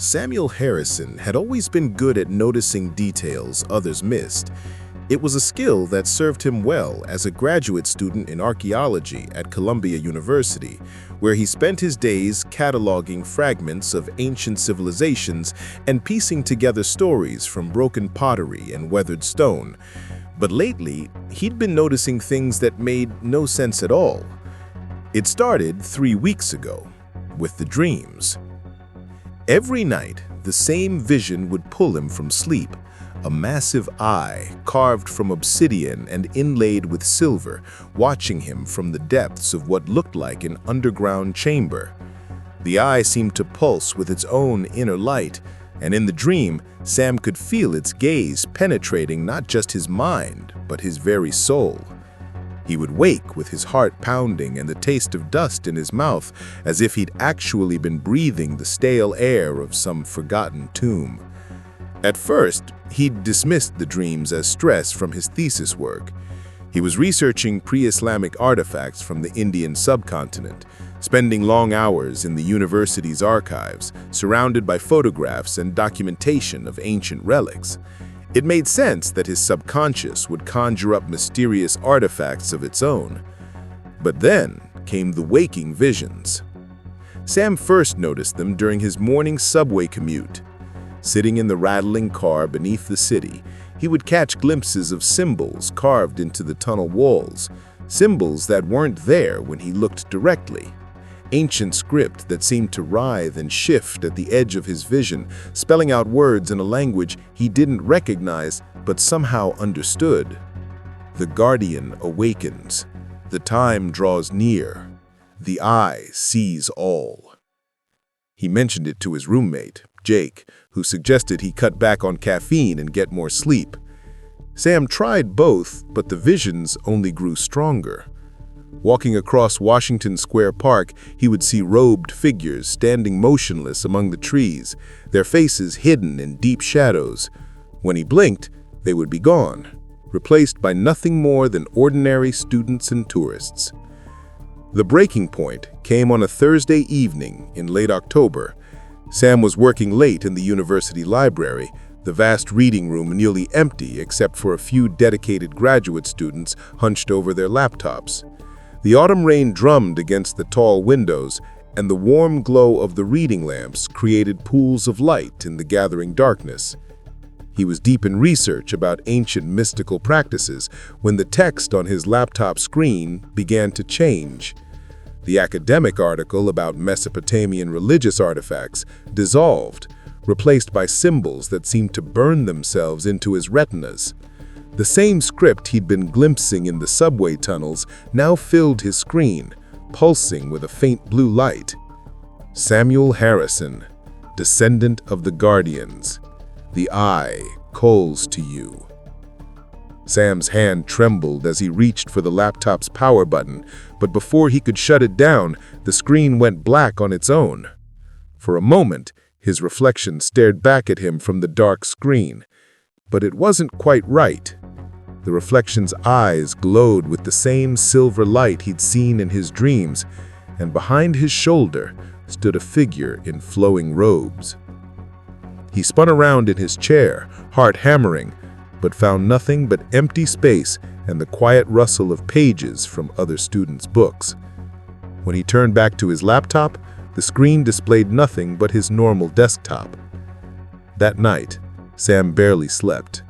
Samuel Harrison had always been good at noticing details others missed. It was a skill that served him well as a graduate student in archaeology at Columbia University, where he spent his days cataloging fragments of ancient civilizations and piecing together stories from broken pottery and weathered stone. But lately, he'd been noticing things that made no sense at all. It started 3 weeks ago, with the dreams. Every night, the same vision would pull him from sleep. A massive eye, carved from obsidian and inlaid with silver, watching him from the depths of what looked like an underground chamber. The eye seemed to pulse with its own inner light, and in the dream, Sam could feel its gaze penetrating not just his mind, but his very soul. He would wake with his heart pounding and the taste of dust in his mouth, as if he'd actually been breathing the stale air of some forgotten tomb. At first, he'd dismissed the dreams as stress from his thesis work. He was researching pre-Islamic artifacts from the Indian subcontinent, spending long hours in the university's archives, surrounded by photographs and documentation of ancient relics. It made sense that his subconscious would conjure up mysterious artifacts of its own. But then came the waking visions. Sam first noticed them during his morning subway commute. Sitting in the rattling car beneath the city, he would catch glimpses of symbols carved into the tunnel walls, symbols that weren't there when he looked directly. Ancient script that seemed to writhe and shift at the edge of his vision, spelling out words in a language he didn't recognize but somehow understood. The guardian awakens. The time draws near. The eye sees all. He mentioned it to his roommate, Jake, who suggested he cut back on caffeine and get more sleep. Sam tried both, but the visions only grew stronger. Walking across Washington Square Park, he would see robed figures standing motionless among the trees, their faces hidden in deep shadows. When he blinked, they would be gone, replaced by nothing more than ordinary students and tourists. The breaking point came on a Thursday evening in late October. Sam was working late in the university library, the vast reading room nearly empty except for a few dedicated graduate students hunched over their laptops. The autumn rain drummed against the tall windows, and the warm glow of the reading lamps created pools of light in the gathering darkness. He was deep in research about ancient mystical practices when the text on his laptop screen began to change. The academic article about Mesopotamian religious artifacts dissolved, replaced by symbols that seemed to burn themselves into his retinas. The same script he'd been glimpsing in the subway tunnels now filled his screen, pulsing with a faint blue light. Samuel Harrison, descendant of the Guardians. The eye calls to you. Sam's hand trembled as he reached for the laptop's power button, but before he could shut it down, the screen went black on its own. For a moment, his reflection stared back at him from the dark screen. But it wasn't quite right. The reflection's eyes glowed with the same silver light he'd seen in his dreams, and behind his shoulder stood a figure in flowing robes. He spun around in his chair, heart hammering, but found nothing but empty space and the quiet rustle of pages from other students' books. When he turned back to his laptop, the screen displayed nothing but his normal desktop. That night, Sam barely slept.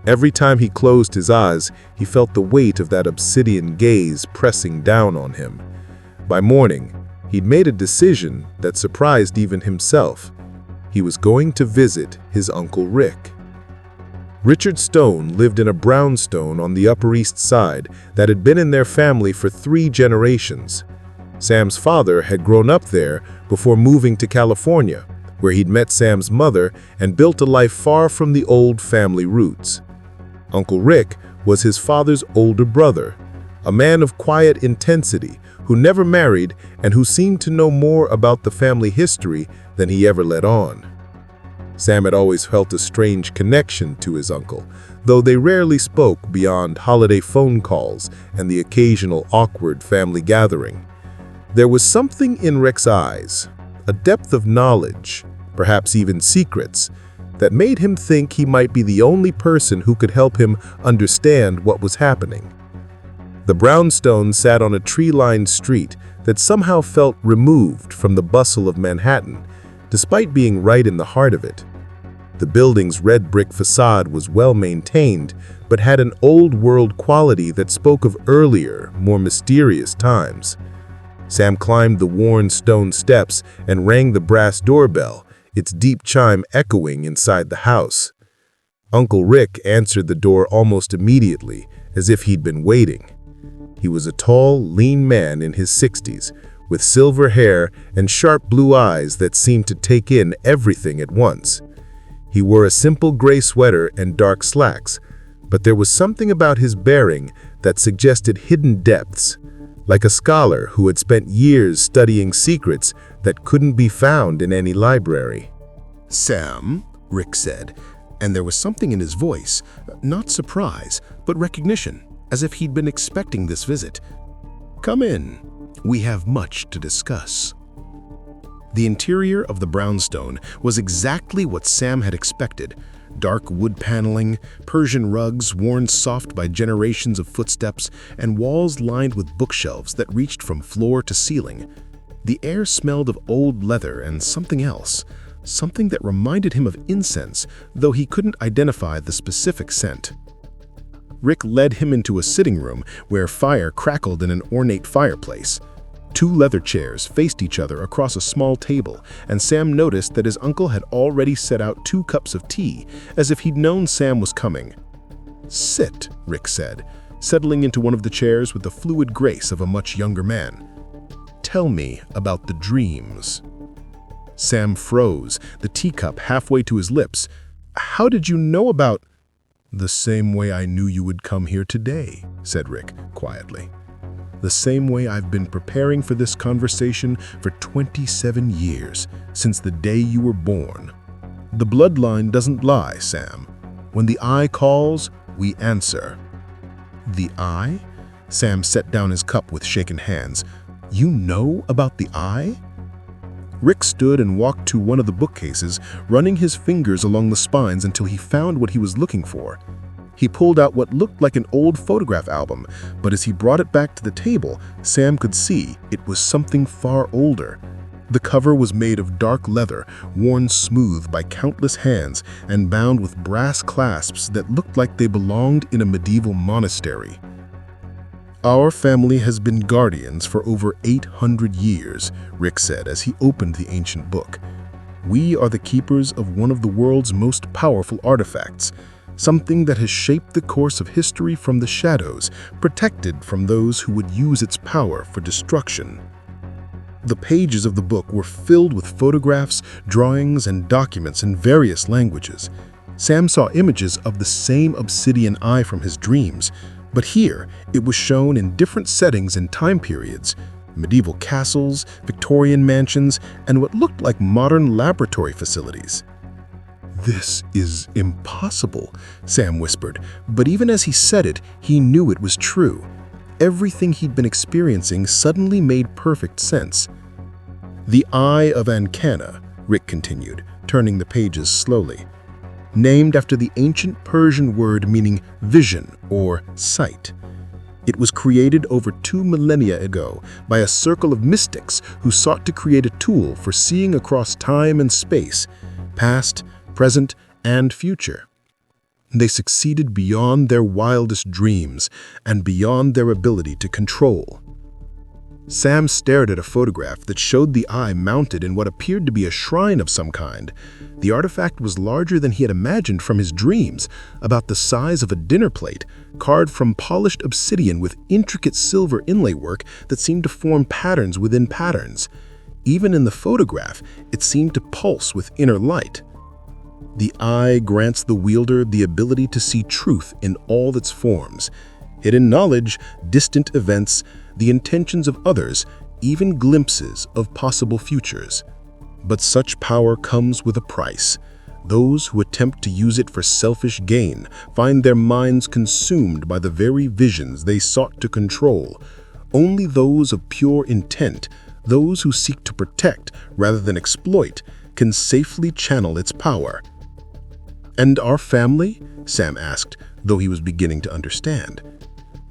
Every time he closed his eyes, he felt the weight of that obsidian gaze pressing down on him. By morning, he'd made a decision that surprised even himself. He was going to visit his Uncle Rick. Richard Stone lived in a brownstone on the Upper East Side that had been in their family for 3 generations. Sam's father had grown up there before moving to California, where he'd met Sam's mother and built a life far from the old family roots. Uncle Rick was his father's older brother, a man of quiet intensity who never married and who seemed to know more about the family history than he ever let on. Sam had always felt a strange connection to his uncle, though they rarely spoke beyond holiday phone calls and the occasional awkward family gathering. There was something in Rick's eyes, a depth of knowledge, perhaps even secrets, that made him think he might be the only person who could help him understand what was happening. The brownstone sat on a tree-lined street that somehow felt removed from the bustle of Manhattan, despite being right in the heart of it. The building's red brick facade was well maintained, but had an old-world quality that spoke of earlier, more mysterious times. Sam climbed the worn stone steps and rang the brass doorbell, its deep chime echoing inside the house. Uncle Rick answered the door almost immediately, as if he'd been waiting. He was a tall, lean man in his 60s, with silver hair and sharp blue eyes that seemed to take in everything at once. He wore a simple gray sweater and dark slacks, but there was something about his bearing that suggested hidden depths, like a scholar who had spent years studying secrets that couldn't be found in any library. "Sam," Rick said, and there was something in his voice, not surprise, but recognition, as if he'd been expecting this visit. "Come in. We have much to discuss." The interior of the brownstone was exactly what Sam had expected. Dark wood paneling, Persian rugs worn soft by generations of footsteps, and walls lined with bookshelves that reached from floor to ceiling. The air smelled of old leather and something else, something that reminded him of incense, though he couldn't identify the specific scent. Rick led him into a sitting room where fire crackled in an ornate fireplace. Two leather chairs faced each other across a small table, and Sam noticed that his uncle had already set out 2 cups of tea, as if he'd known Sam was coming. "Sit," Rick said, settling into one of the chairs with the fluid grace of a much younger man. "Tell me about the dreams." Sam froze, the teacup halfway to his lips. "How did you know about—" "The same way I knew you would come here today," said Rick quietly. "The same way I've been preparing for this conversation for 27 years, since the day you were born. The bloodline doesn't lie, Sam. When the eye calls, we answer." "The eye?" Sam set down his cup with shaken hands. "You know about the eye?" Rick stood and walked to one of the bookcases, running his fingers along the spines until he found what he was looking for. He pulled out what looked like an old photograph album, but as he brought it back to the table, Sam could see it was something far older. The cover was made of dark leather, worn smooth by countless hands and bound with brass clasps that looked like they belonged in a medieval monastery. "Our family has been guardians for over 800 years, Rick said as he opened the ancient book. "We are the keepers of one of the world's most powerful artifacts, something that has shaped the course of history from the shadows, protected from those who would use its power for destruction." The pages of the book were filled with photographs, drawings, and documents in various languages. Sam saw images of the same obsidian eye from his dreams, but here it was shown in different settings and time periods: medieval castles, Victorian mansions, and what looked like modern laboratory facilities. "This is impossible," Sam whispered, but even as he said it, he knew it was true. Everything he'd been experiencing suddenly made perfect sense. "The Eye of Ankana," Rick continued, turning the pages slowly. "Named after the ancient Persian word meaning vision or sight. It was created over 2 millennia ago by a circle of mystics who sought to create a tool for seeing across time and space, past, present, and future. They succeeded beyond their wildest dreams and beyond their ability to control." Sam stared at a photograph that showed the eye mounted in what appeared to be a shrine of some kind. The artifact was larger than he had imagined from his dreams, about the size of a dinner plate, carved from polished obsidian with intricate silver inlay work that seemed to form patterns within patterns. Even in the photograph, it seemed to pulse with inner light. "The eye grants the wielder the ability to see truth in all its forms, hidden knowledge, distant events, the intentions of others, even glimpses of possible futures. But such power comes with a price. Those who attempt to use it for selfish gain find their minds consumed by the very visions they sought to control. Only those of pure intent, those who seek to protect rather than exploit, can safely channel its power. "And our family?" Sam asked, though he was beginning to understand.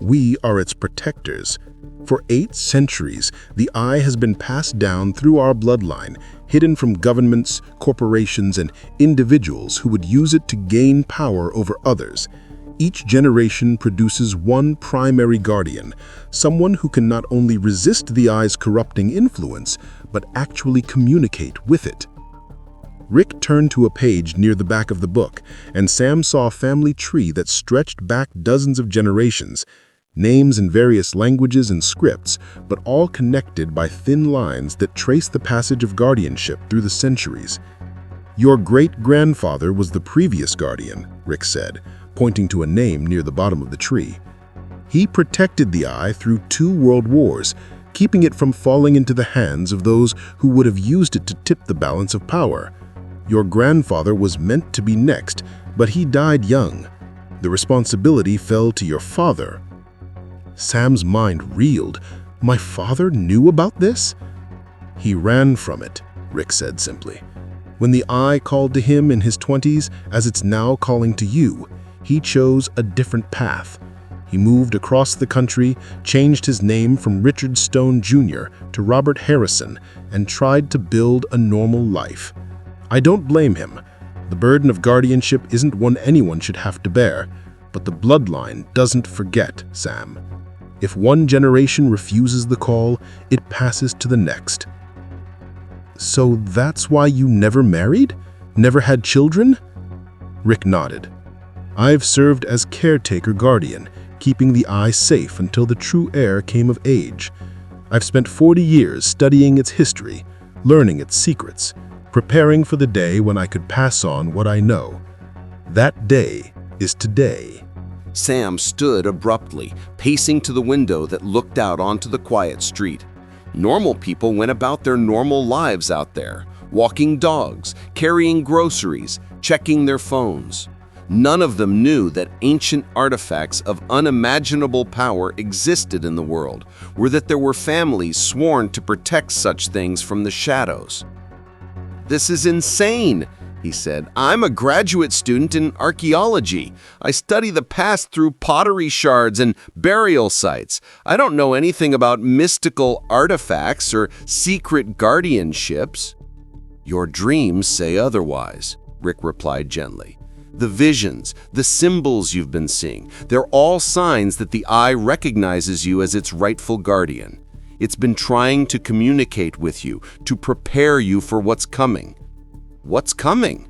"We are its protectors. For 8 centuries, the eye has been passed down through our bloodline, hidden from governments, corporations, and individuals who would use it to gain power over others. Each generation produces one primary guardian, someone who can not only resist the eye's corrupting influence, but actually communicate with it." Rick turned to a page near the back of the book, and Sam saw a family tree that stretched back dozens of generations, names in various languages and scripts, but all connected by thin lines that trace the passage of guardianship through the centuries. "Your great-grandfather was the previous guardian," Rick said, pointing to a name near the bottom of the tree. "He protected the eye through 2 world wars, keeping it from falling into the hands of those who would have used it to tip the balance of power. Your grandfather was meant to be next, but he died young. The responsibility fell to your father." Sam's mind reeled. "My father knew about this?" "He ran from it," Rick said simply. "When the eye called to him in his 20s, as it's now calling to you, he chose a different path. He moved across the country, changed his name from Richard Stone Jr. to Robert Harrison, and tried to build a normal life. I don't blame him. The burden of guardianship isn't one anyone should have to bear, but the bloodline doesn't forget, Sam. If one generation refuses the call, it passes to the next." "So that's why you never married? Never had children?" Rick nodded. "I've served as caretaker guardian, keeping the eye safe until the true heir came of age. I've spent 40 years studying its history, learning its secrets, preparing for the day when I could pass on what I know. That day is today." Sam stood abruptly, pacing to the window that looked out onto the quiet street. Normal people went about their normal lives out there, walking dogs, carrying groceries, checking their phones. None of them knew that ancient artifacts of unimaginable power existed in the world, or that there were families sworn to protect such things from the shadows. "This is insane," he said. "I'm a graduate student in archaeology. I study the past through pottery shards and burial sites. I don't know anything about mystical artifacts or secret guardianships." "Your dreams say otherwise," Rick replied gently. "The visions, the symbols you've been seeing, they're all signs that the eye recognizes you as its rightful guardian. It's been trying to communicate with you, to prepare you for what's coming." "What's coming?"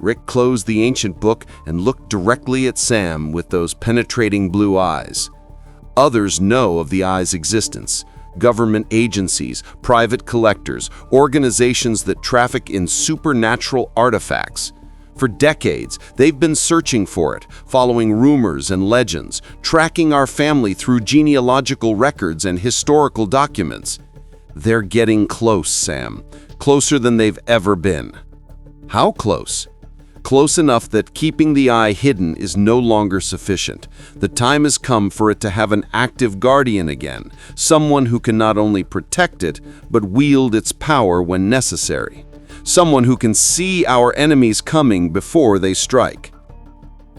Rick closed the ancient book and looked directly at Sam with those penetrating blue eyes. Others know of the eye's existence. Government agencies, private collectors, organizations that traffic in supernatural artifacts. For decades, they've been searching for it, following rumors and legends, tracking our family through genealogical records and historical documents. They're getting close, Sam. Closer than they've ever been. How close? Close enough that keeping the eye hidden is no longer sufficient. The time has come for it to have an active guardian again, someone who can not only protect it, but wield its power when necessary. Someone who can see our enemies coming before they strike.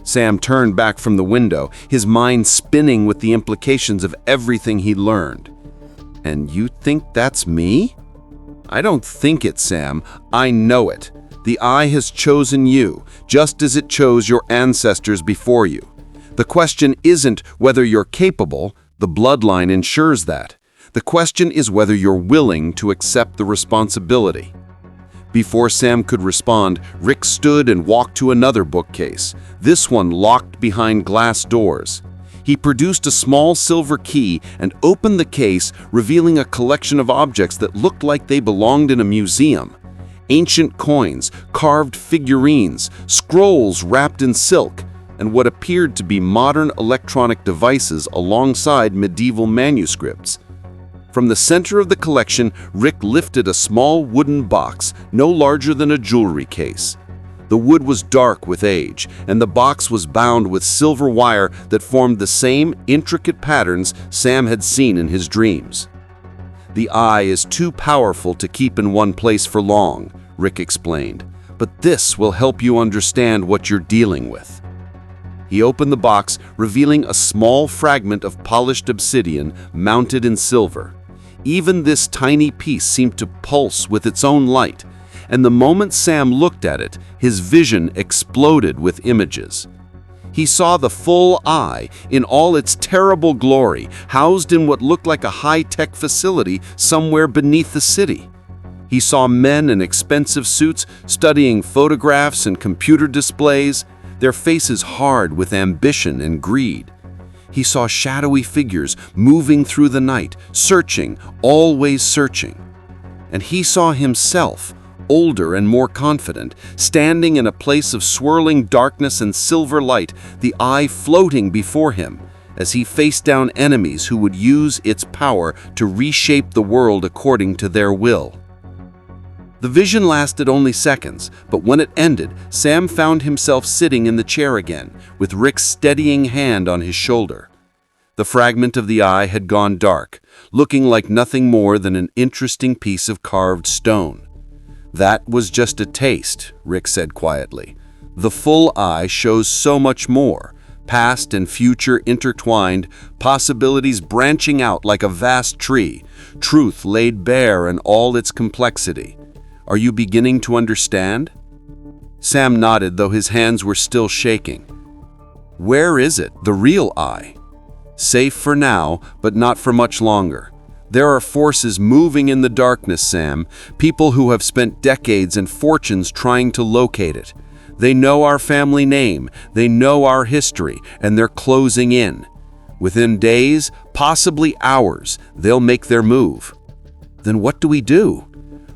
Sam turned back from the window, his mind spinning with the implications of everything he learned. "And you think that's me?" "I don't think it, Sam. I know it. The eye has chosen you, just as it chose your ancestors before you. The question isn't whether you're capable, the bloodline ensures that. The question is whether you're willing to accept the responsibility." Before Sam could respond, Rick stood and walked to another bookcase, this one locked behind glass doors. He produced a small silver key and opened the case, revealing a collection of objects that looked like they belonged in a museum. Ancient coins, carved figurines, scrolls wrapped in silk, and what appeared to be modern electronic devices alongside medieval manuscripts. From the center of the collection, Rick lifted a small wooden box, no larger than a jewelry case. The wood was dark with age, and the box was bound with silver wire that formed the same intricate patterns Sam had seen in his dreams. "The eye is too powerful to keep in one place for long," Rick explained, "but this will help you understand what you're dealing with." He opened the box, revealing a small fragment of polished obsidian mounted in silver. Even this tiny piece seemed to pulse with its own light, and the moment Sam looked at it, his vision exploded with images. He saw the full eye in all its terrible glory, housed in what looked like a high-tech facility somewhere beneath the city. He saw men in expensive suits studying photographs and computer displays, their faces hard with ambition and greed. He saw shadowy figures moving through the night, searching, always searching. And he saw himself, older and more confident, standing in a place of swirling darkness and silver light, the eye floating before him, as he faced down enemies who would use its power to reshape the world according to their will. The vision lasted only seconds, but when it ended, Sam found himself sitting in the chair again, with Rick's steadying hand on his shoulder. The fragment of the eye had gone dark, looking like nothing more than an interesting piece of carved stone. "That was just a taste," Rick said quietly. "The full eye shows so much more, past and future intertwined, possibilities branching out like a vast tree, truth laid bare in all its complexity. Are you beginning to understand?" Sam nodded, though his hands were still shaking. "Where is it, the real eye?" "Safe for now, but not for much longer. There are forces moving in the darkness, Sam, people who have spent decades and fortunes trying to locate it. They know our family name, they know our history, and they're closing in. Within days, possibly hours, they'll make their move." "Then what do we do?"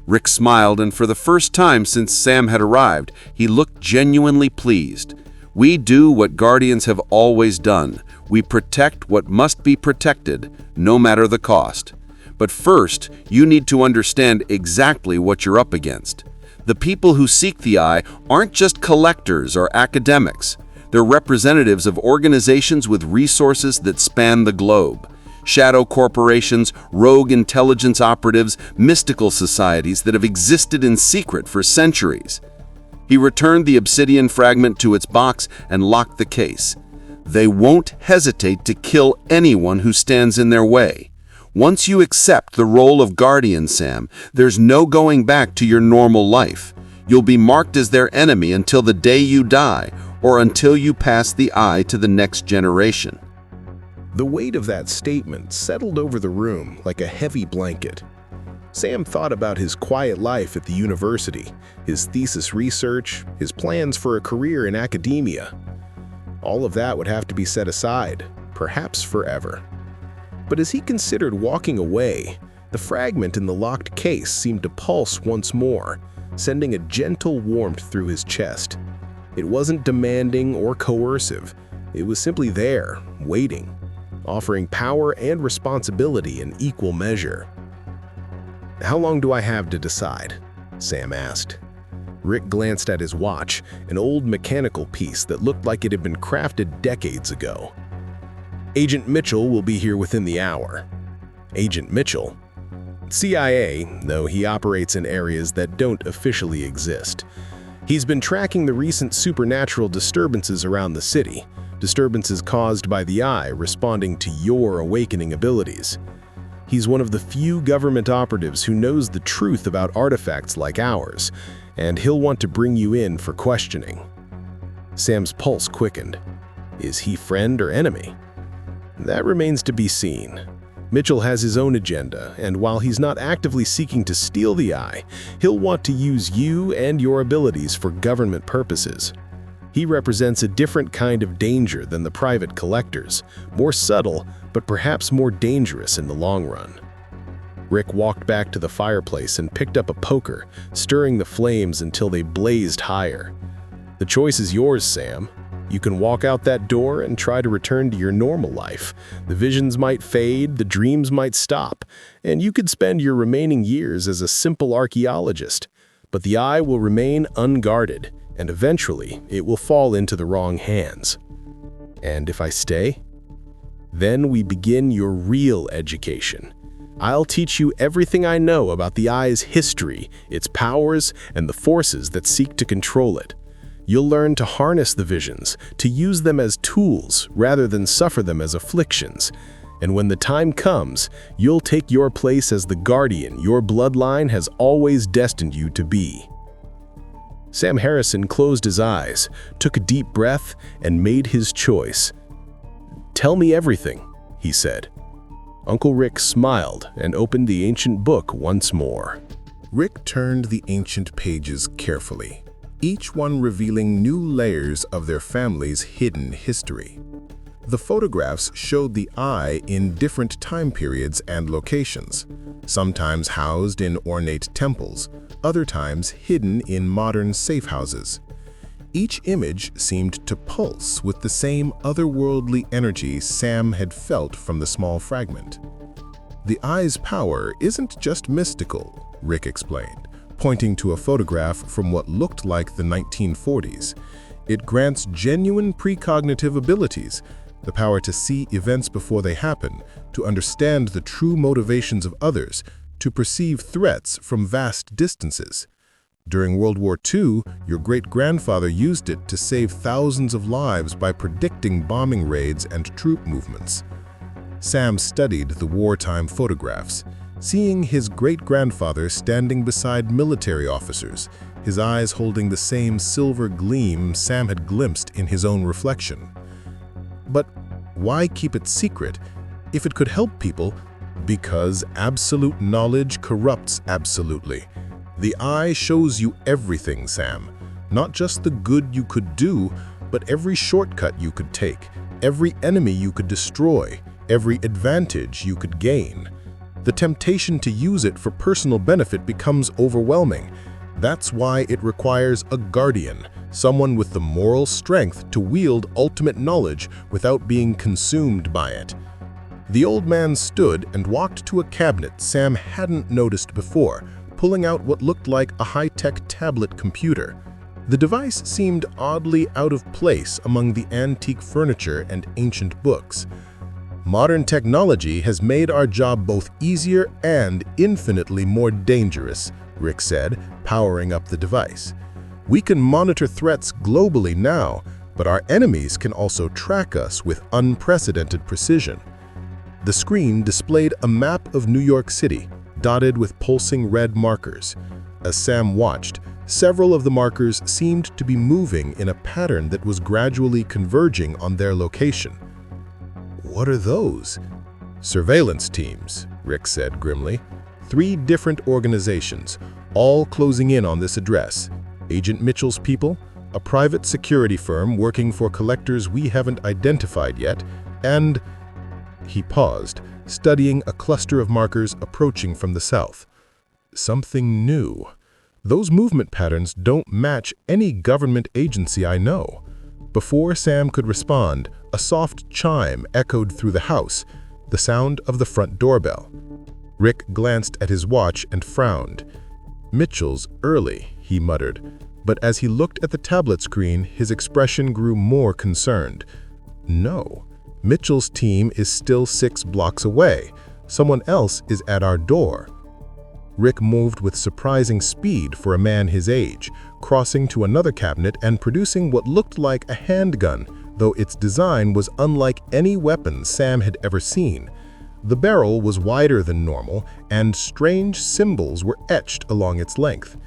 Rick smiled, and for the first time since Sam had arrived, he looked genuinely pleased. "We do what Guardians have always done. We protect what must be protected, no matter the cost. But first, you need to understand exactly what you're up against. The people who seek the eye aren't just collectors or academics. They're representatives of organizations with resources that span the globe. Shadow corporations, rogue intelligence operatives, mystical societies that have existed in secret for centuries." He returned the obsidian fragment to its box and locked the case. "They won't hesitate to kill anyone who stands in their way. Once you accept the role of guardian, Sam, there's no going back to your normal life. You'll be marked as their enemy until the day you die, or until you pass the eye to the next generation." The weight of that statement settled over the room like a heavy blanket. Sam thought about his quiet life at the university, his thesis research, his plans for a career in academia. All of that would have to be set aside, perhaps forever. But as he considered walking away, the fragment in the locked case seemed to pulse once more, sending a gentle warmth through his chest. It wasn't demanding or coercive. It was simply there, waiting, offering power and responsibility in equal measure. "How long do I have to decide?" Sam asked. Rick glanced at his watch, an old mechanical piece that looked like it had been crafted decades ago. "Agent Mitchell will be here within the hour." Agent Mitchell? CIA, though he operates in areas that don't officially exist. He's been tracking the recent supernatural disturbances around the city, disturbances caused by the eye responding to your awakening abilities. He's one of the few government operatives who knows the truth about artifacts like ours, and he'll want to bring you in for questioning. Sam's pulse quickened. Is he friend or enemy? That remains to be seen. Mitchell has his own agenda, and while he's not actively seeking to steal the eye, he'll want to use you and your abilities for government purposes. He represents a different kind of danger than the private collectors, more subtle, but perhaps more dangerous in the long run. Rick walked back to the fireplace and picked up a poker, stirring the flames until they blazed higher. The choice is yours, Sam. You can walk out that door and try to return to your normal life. The visions might fade, the dreams might stop, and you could spend your remaining years as a simple archaeologist. But the eye will remain unguarded, and eventually it will fall into the wrong hands. And if I stay? Then we begin your real education. I'll teach you everything I know about the eye's history, its powers, and the forces that seek to control it. You'll learn to harness the visions, to use them as tools rather than suffer them as afflictions. And when the time comes, you'll take your place as the guardian your bloodline has always destined you to be. Sam Harrison closed his eyes, took a deep breath, and made his choice. "Tell me everything," he said. Uncle Rick smiled and opened the ancient book once more. Rick turned the ancient pages carefully, each one revealing new layers of their family's hidden history. The photographs showed the eye in different time periods and locations, sometimes housed in ornate temples, other times hidden in modern safe houses. Each image seemed to pulse with the same otherworldly energy Sam had felt from the small fragment. The eye's power isn't just mystical, Rick explained, pointing to a photograph from what looked like the 1940s. It grants genuine precognitive abilities, the power to see events before they happen, to understand the true motivations of others, to perceive threats from vast distances. During World War II, your great-grandfather used it to save thousands of lives by predicting bombing raids and troop movements. Sam studied the wartime photographs, seeing his great-grandfather standing beside military officers, his eyes holding the same silver gleam Sam had glimpsed in his own reflection. But why keep it secret if it could help people? Because absolute knowledge corrupts absolutely. The eye shows you everything, Sam. Not just the good you could do, but every shortcut you could take, every enemy you could destroy, every advantage you could gain. The temptation to use it for personal benefit becomes overwhelming. That's why it requires a guardian, someone with the moral strength to wield ultimate knowledge without being consumed by it. The old man stood and walked to a cabinet Sam hadn't noticed before, pulling out what looked like a high-tech tablet computer. The device seemed oddly out of place among the antique furniture and ancient books. Modern technology has made our job both easier and infinitely more dangerous, Rick said, powering up the device. We can monitor threats globally now, but our enemies can also track us with unprecedented precision. The screen displayed a map of New York City, dotted with pulsing red markers. As Sam watched, several of the markers seemed to be moving in a pattern that was gradually converging on their location. "What are those?" "Surveillance teams," Rick said grimly. 3 different organizations, all closing in on this address. Agent Mitchell's people, a private security firm working for collectors we haven't identified yet, and... He paused, studying a cluster of markers approaching from the south. Something new. Those movement patterns don't match any government agency I know. Before Sam could respond, a soft chime echoed through the house, the sound of the front doorbell. Rick glanced at his watch and frowned. "Mitchell's early," he muttered, but as he looked at the tablet screen, his expression grew more concerned. "No. Mitchell's team is still 6 blocks away. Someone else is at our door." Rick moved with surprising speed for a man his age, crossing to another cabinet and producing what looked like a handgun, though its design was unlike any weapon Sam had ever seen. The barrel was wider than normal, and strange symbols were etched along its length.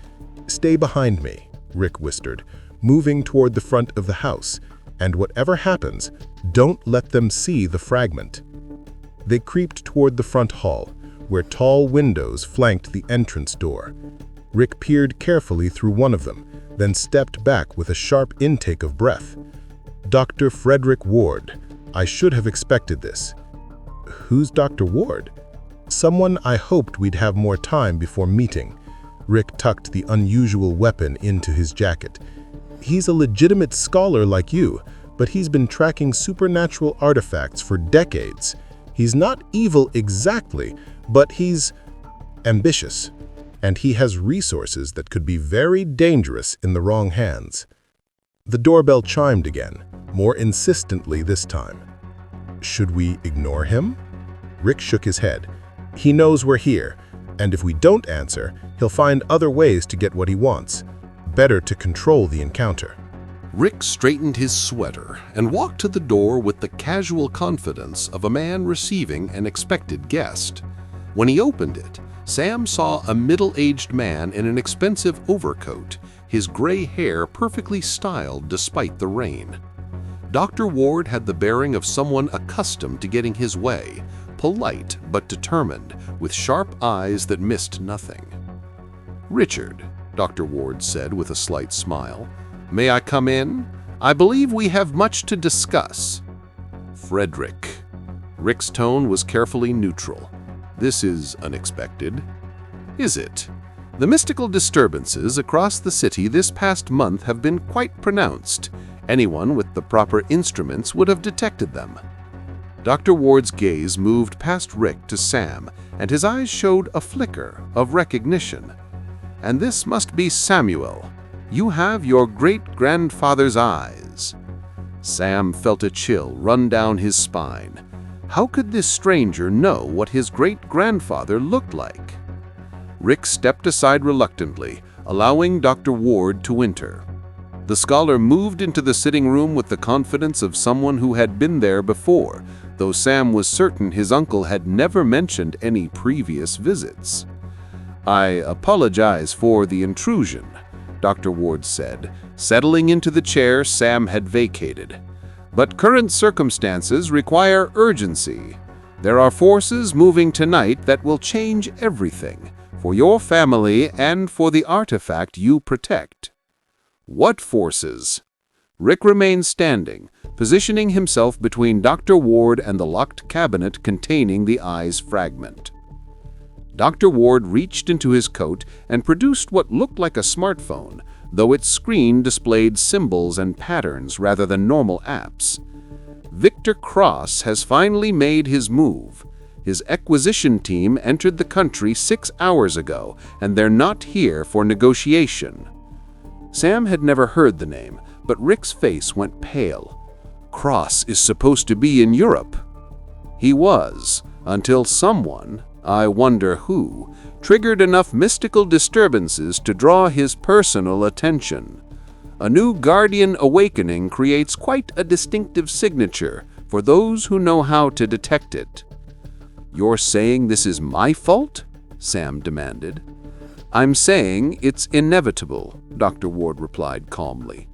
"Stay behind me," Rick whispered, moving toward the front of the house. "And whatever happens, don't let them see the fragment." They creeped toward the front hall, where tall windows flanked the entrance door. Rick peered carefully through one of them, then stepped back with a sharp intake of breath. "Dr. Frederick Ward. I should have expected this." "Who's Dr. Ward?" "Someone I hoped we'd have more time before meeting." Rick tucked the unusual weapon into his jacket. "He's a legitimate scholar like you, but he's been tracking supernatural artifacts for decades. He's not evil exactly, but he's ambitious, and he has resources that could be very dangerous in the wrong hands." The doorbell chimed again, more insistently this time. "Should we ignore him?" Rick shook his head. He knows we're here, and if we don't answer, he'll find other ways to get what he wants. Better to control the encounter. Rick straightened his sweater and walked to the door with the casual confidence of a man receiving an expected guest. When he opened it, Sam saw a middle-aged man in an expensive overcoat, his gray hair perfectly styled despite the rain. Dr. Ward had the bearing of someone accustomed to getting his way, polite but determined, with sharp eyes that missed nothing. "Richard," Dr. Ward said with a slight smile, "may I come in? I believe we have much to discuss." "Frederick." Rick's tone was carefully neutral. "This is unexpected." "Is it? The mystical disturbances across the city this past month have been quite pronounced. Anyone with the proper instruments would have detected them." Dr. Ward's gaze moved past Rick to Sam, and his eyes showed a flicker of recognition. "And this must be Samuel. You have your great-grandfather's eyes." Sam felt a chill run down his spine. How could this stranger know what his great-grandfather looked like? Rick stepped aside reluctantly, allowing Dr. Ward to enter. The scholar moved into the sitting room with the confidence of someone who had been there before, though Sam was certain his uncle had never mentioned any previous visits. "I apologize for the intrusion," Dr. Ward said, settling into the chair Sam had vacated. "But current circumstances require urgency. There are forces moving tonight that will change everything, for your family and for the artifact you protect." "What forces?" Rick remained standing, positioning himself between Dr. Ward and the locked cabinet containing the eye's fragment. Dr. Ward reached into his coat and produced what looked like a smartphone, though its screen displayed symbols and patterns rather than normal apps. "Victor Cross has finally made his move. His acquisition team entered the country 6 hours ago, and they're not here for negotiation." Sam had never heard the name, but Rick's face went pale. Cross is supposed to be in Europe. He was, until someone, I wonder who, triggered enough mystical disturbances to draw his personal attention. A new guardian awakening creates quite a distinctive signature for those who know how to detect it. "You're saying this is my fault?" Sam demanded. "I'm saying it's inevitable," Dr. Ward replied calmly.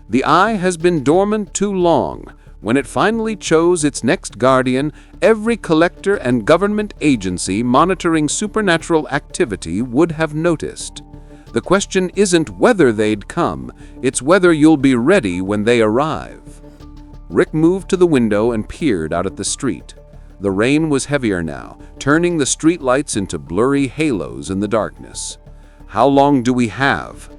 "The eye has been dormant too long. When it finally chose its next guardian, every collector and government agency monitoring supernatural activity would have noticed. The question isn't whether they'd come, it's whether you'll be ready when they arrive." Rick moved to the window and peered out at the street. The rain was heavier now, turning the streetlights into blurry halos in the darkness. "How long do we have?"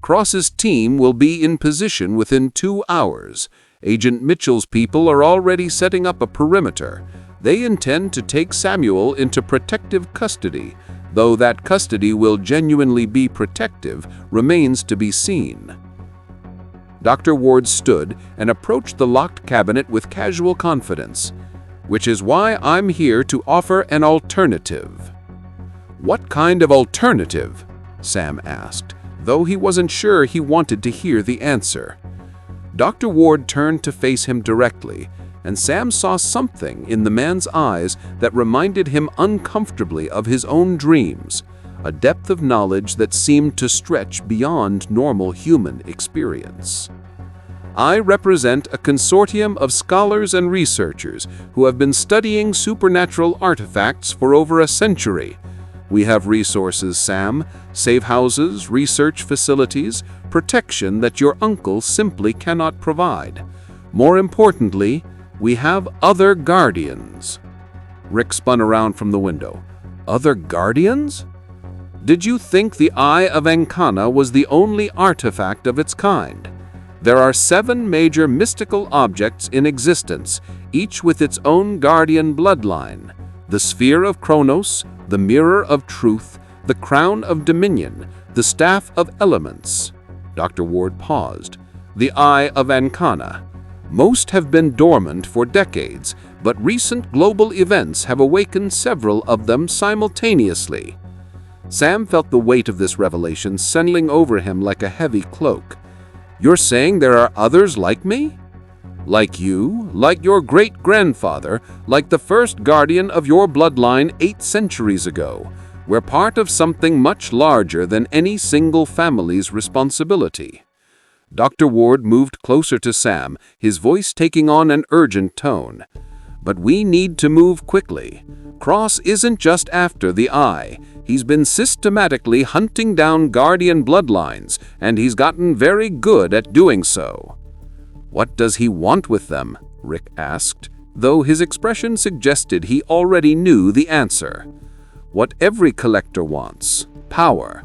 "Cross's team will be in position within 2 hours. Agent Mitchell's people are already setting up a perimeter. They intend to take Samuel into protective custody, though that custody will genuinely be protective remains to be seen." Dr. Ward stood and approached the locked cabinet with casual confidence. "Which is why I'm here to offer an alternative." "What kind of alternative?" Sam asked, though he wasn't sure he wanted to hear the answer. Dr. Ward turned to face him directly, and Sam saw something in the man's eyes that reminded him uncomfortably of his own dreams, a depth of knowledge that seemed to stretch beyond normal human experience. "I represent a consortium of scholars and researchers who have been studying supernatural artifacts for over a century. We have resources, Sam, safe houses, research facilities, protection that your uncle simply cannot provide. More importantly, we have other guardians." Rick spun around from the window. "Other guardians? Did you think the Eye of Ankana was the only artifact of its kind? There are 7 major mystical objects in existence, each with its own guardian bloodline. The Sphere of Kronos, the Mirror of Truth, the Crown of Dominion, the Staff of Elements." Dr. Ward paused. "The Eye of Ankana. Most have been dormant for decades, but recent global events have awakened several of them simultaneously. Sam felt the weight of this revelation settling over him like a heavy cloak. You're saying there are others like me? Like you, like your great-grandfather, like the first guardian of your bloodline 8 centuries ago. We're part of something much larger than any single family's responsibility. Dr. Ward moved closer to Sam, his voice taking on an urgent tone. But we need to move quickly. Cross isn't just after the eye. He's been systematically hunting down guardian bloodlines, and he's gotten very good at doing so. What does he want with them? Rick asked, though his expression suggested he already knew the answer. What every collector wants: power.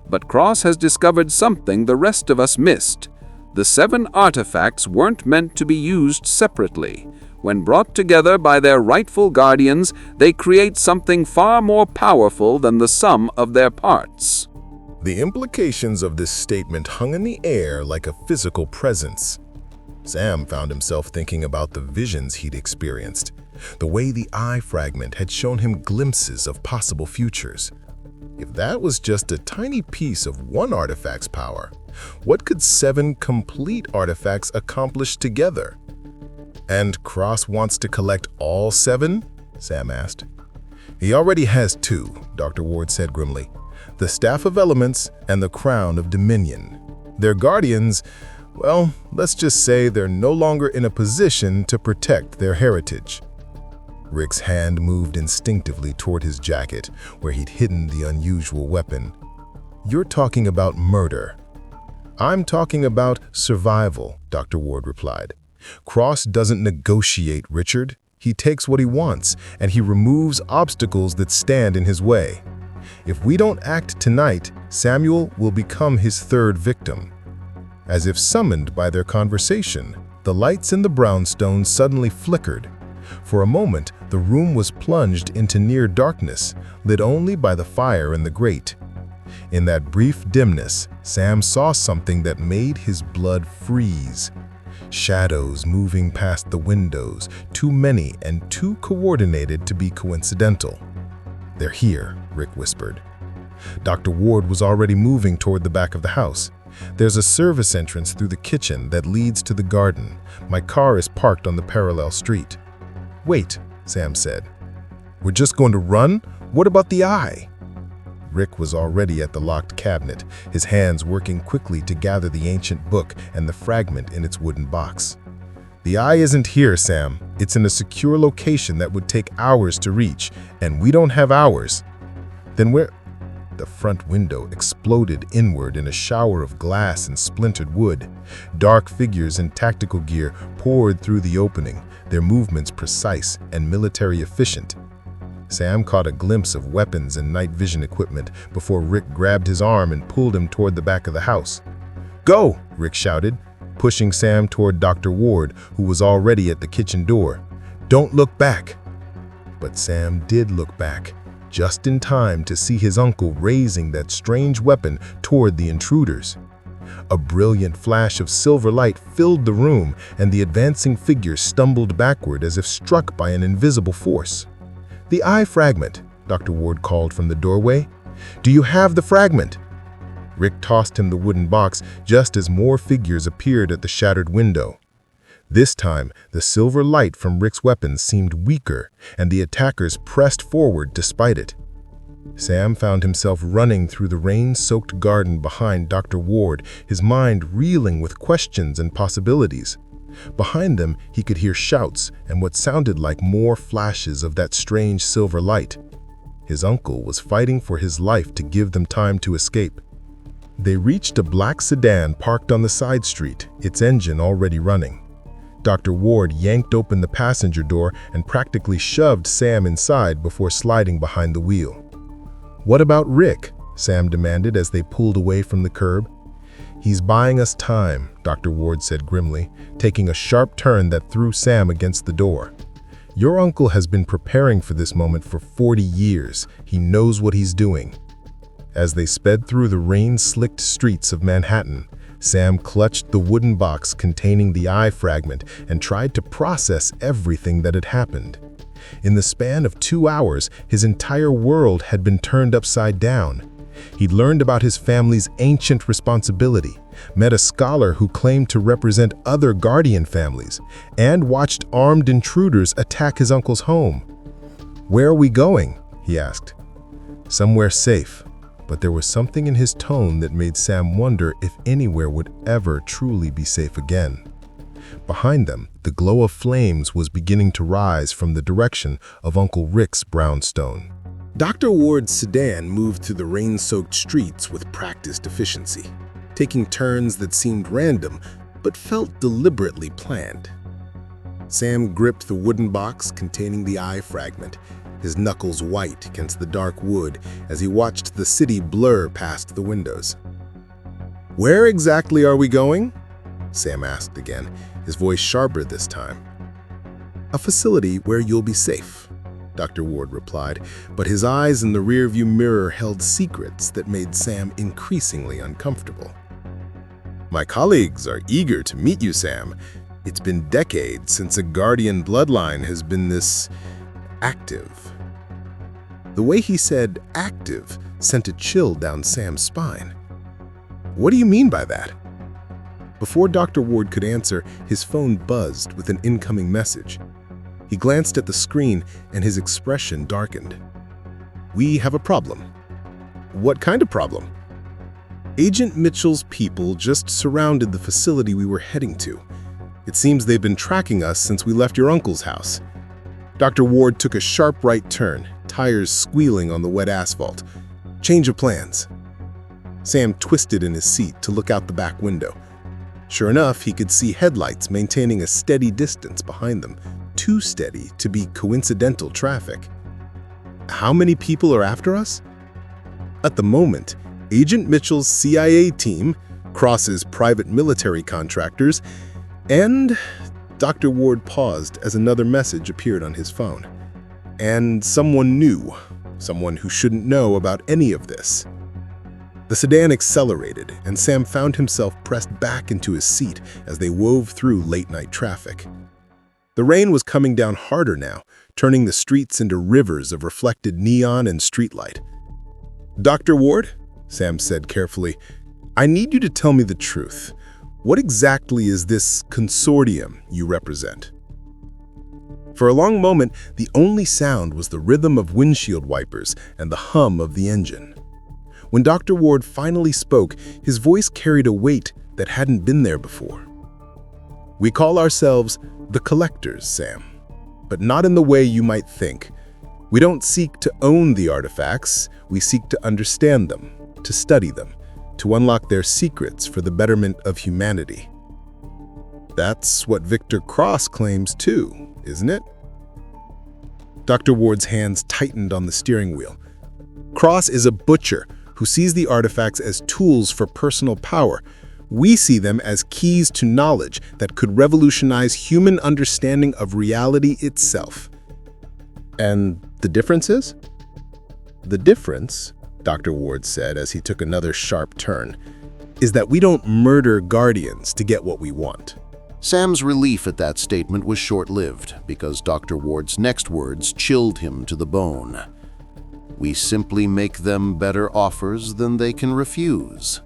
But Cross has discovered something the rest of us missed. The 7 artifacts weren't meant to be used separately. When brought together by their rightful guardians, they create something far more powerful than the sum of their parts. The implications of this statement hung in the air like a physical presence. Sam found himself thinking about the visions he'd experienced, the way the eye fragment had shown him glimpses of possible futures. If that was just a tiny piece of one artifact's power, what could 7 complete artifacts accomplish together? And Cross wants to collect all 7? Sam asked. He already has 2, Dr. Ward said grimly. The Staff of Elements and the Crown of Dominion. Their guardians, well, let's just say they're no longer in a position to protect their heritage. Rick's hand moved instinctively toward his jacket, where he'd hidden the unusual weapon. You're talking about murder. I'm talking about survival, Dr. Ward replied. Cross doesn't negotiate, Richard. He takes what he wants, and he removes obstacles that stand in his way. If we don't act tonight, Samuel will become his 3rd victim. As if summoned by their conversation, the lights in the brownstone suddenly flickered. For a moment, the room was plunged into near darkness, lit only by the fire in the grate. In that brief dimness, Sam saw something that made his blood freeze. Shadows moving past the windows, too many and too coordinated to be coincidental. They're here, Rick whispered. Dr. Ward was already moving toward the back of the house. There's a service entrance through the kitchen that leads to the garden. My car is parked on the parallel street. Wait, Sam said. We're just going to run? What about the eye? Rick was already at the locked cabinet, his hands working quickly to gather the ancient book and the fragment in its wooden box. The eye isn't here, Sam. It's in a secure location that would take hours to reach, and we don't have hours. Then where? The front window exploded inward in a shower of glass and splintered wood. Dark figures in tactical gear poured through the opening, their movements precise and military efficient. Sam caught a glimpse of weapons and night vision equipment before Rick grabbed his arm and pulled him toward the back of the house. Go, Rick shouted, pushing Sam toward Dr. Ward, who was already at the kitchen door. Don't look back. But Sam did look back, just in time to see his uncle raising that strange weapon toward the intruders. A brilliant flash of silver light filled the room, and the advancing figure stumbled backward as if struck by an invisible force. The eye fragment, Dr. Ward called from the doorway. Do you have the fragment? Rick tossed him the wooden box just as more figures appeared at the shattered window. This time, the silver light from Rick's weapons seemed weaker, and the attackers pressed forward despite it. Sam found himself running through the rain-soaked garden behind Dr. Ward, his mind reeling with questions and possibilities. Behind them, he could hear shouts and what sounded like more flashes of that strange silver light. His uncle was fighting for his life to give them time to escape. They reached a black sedan parked on the side street, its engine already running. Dr. Ward yanked open the passenger door and practically shoved Sam inside before sliding behind the wheel. "What about Rick?" Sam demanded as they pulled away from the curb. "He's buying us time," Dr. Ward said grimly, taking a sharp turn that threw Sam against the door. "Your uncle has been preparing for this moment for 40 years. He knows what he's doing." As they sped through the rain-slicked streets of Manhattan, Sam clutched the wooden box containing the eye fragment and tried to process everything that had happened. In the span of 2 hours, his entire world had been turned upside down. He'd learned about his family's ancient responsibility, met a scholar who claimed to represent other guardian families, and watched armed intruders attack his uncle's home. "Where are we going?" he asked. "Somewhere safe," but there was something in his tone that made Sam wonder if anywhere would ever truly be safe again. Behind them, the glow of flames was beginning to rise from the direction of Uncle Rick's brownstone. Dr. Ward's sedan moved through the rain-soaked streets with practiced efficiency, taking turns that seemed random but felt deliberately planned. Sam gripped the wooden box containing the eye fragment, his knuckles white against the dark wood as he watched the city blur past the windows. "Where exactly are we going?" Sam asked again, his voice sharper this time. "A facility where you'll be safe," Dr. Ward replied, but his eyes in the rearview mirror held secrets that made Sam increasingly uncomfortable. "My colleagues are eager to meet you, Sam. It's been decades since a guardian bloodline has been this active." The way he said active sent a chill down Sam's spine. "What do you mean by that?" Before Dr. Ward could answer, his phone buzzed with an incoming message. He glanced at the screen and his expression darkened. "We have a problem." "What kind of problem?" "Agent Mitchell's people just surrounded the facility we were heading to. It seems they've been tracking us since we left your uncle's house." Dr. Ward took a sharp right turn, tires squealing on the wet asphalt. "Change of plans." Sam twisted in his seat to look out the back window. Sure enough, he could see headlights maintaining a steady distance behind them, too steady to be coincidental traffic. "How many people are after us?" "At the moment, Agent Mitchell's CIA team, Cross's private military contractors, and..." Dr. Ward paused as another message appeared on his phone. "And someone new, someone who shouldn't know about any of this." The sedan accelerated, and Sam found himself pressed back into his seat as they wove through late-night traffic. The rain was coming down harder now, turning the streets into rivers of reflected neon and streetlight. "Dr. Ward," Sam said carefully, "I need you to tell me the truth. What exactly is this consortium you represent?" For a long moment, the only sound was the rhythm of windshield wipers and the hum of the engine. When Dr. Ward finally spoke, his voice carried a weight that hadn't been there before. "We call ourselves the Collectors, Sam, but not in the way you might think. We don't seek to own the artifacts, we seek to understand them, to study them, to unlock their secrets for the betterment of humanity." That's what Victor Cross claims too, isn't it? Dr. Ward's hands tightened on the steering wheel. "Cross is a butcher who sees the artifacts as tools for personal power. We see them as keys to knowledge that could revolutionize human understanding of reality itself." "And the difference is?" "The difference," Dr. Ward said as he took another sharp turn, "is that we don't murder guardians to get what we want." Sam's relief at that statement was short-lived because Dr. Ward's next words chilled him to the bone. "We simply make them better offers than they can refuse."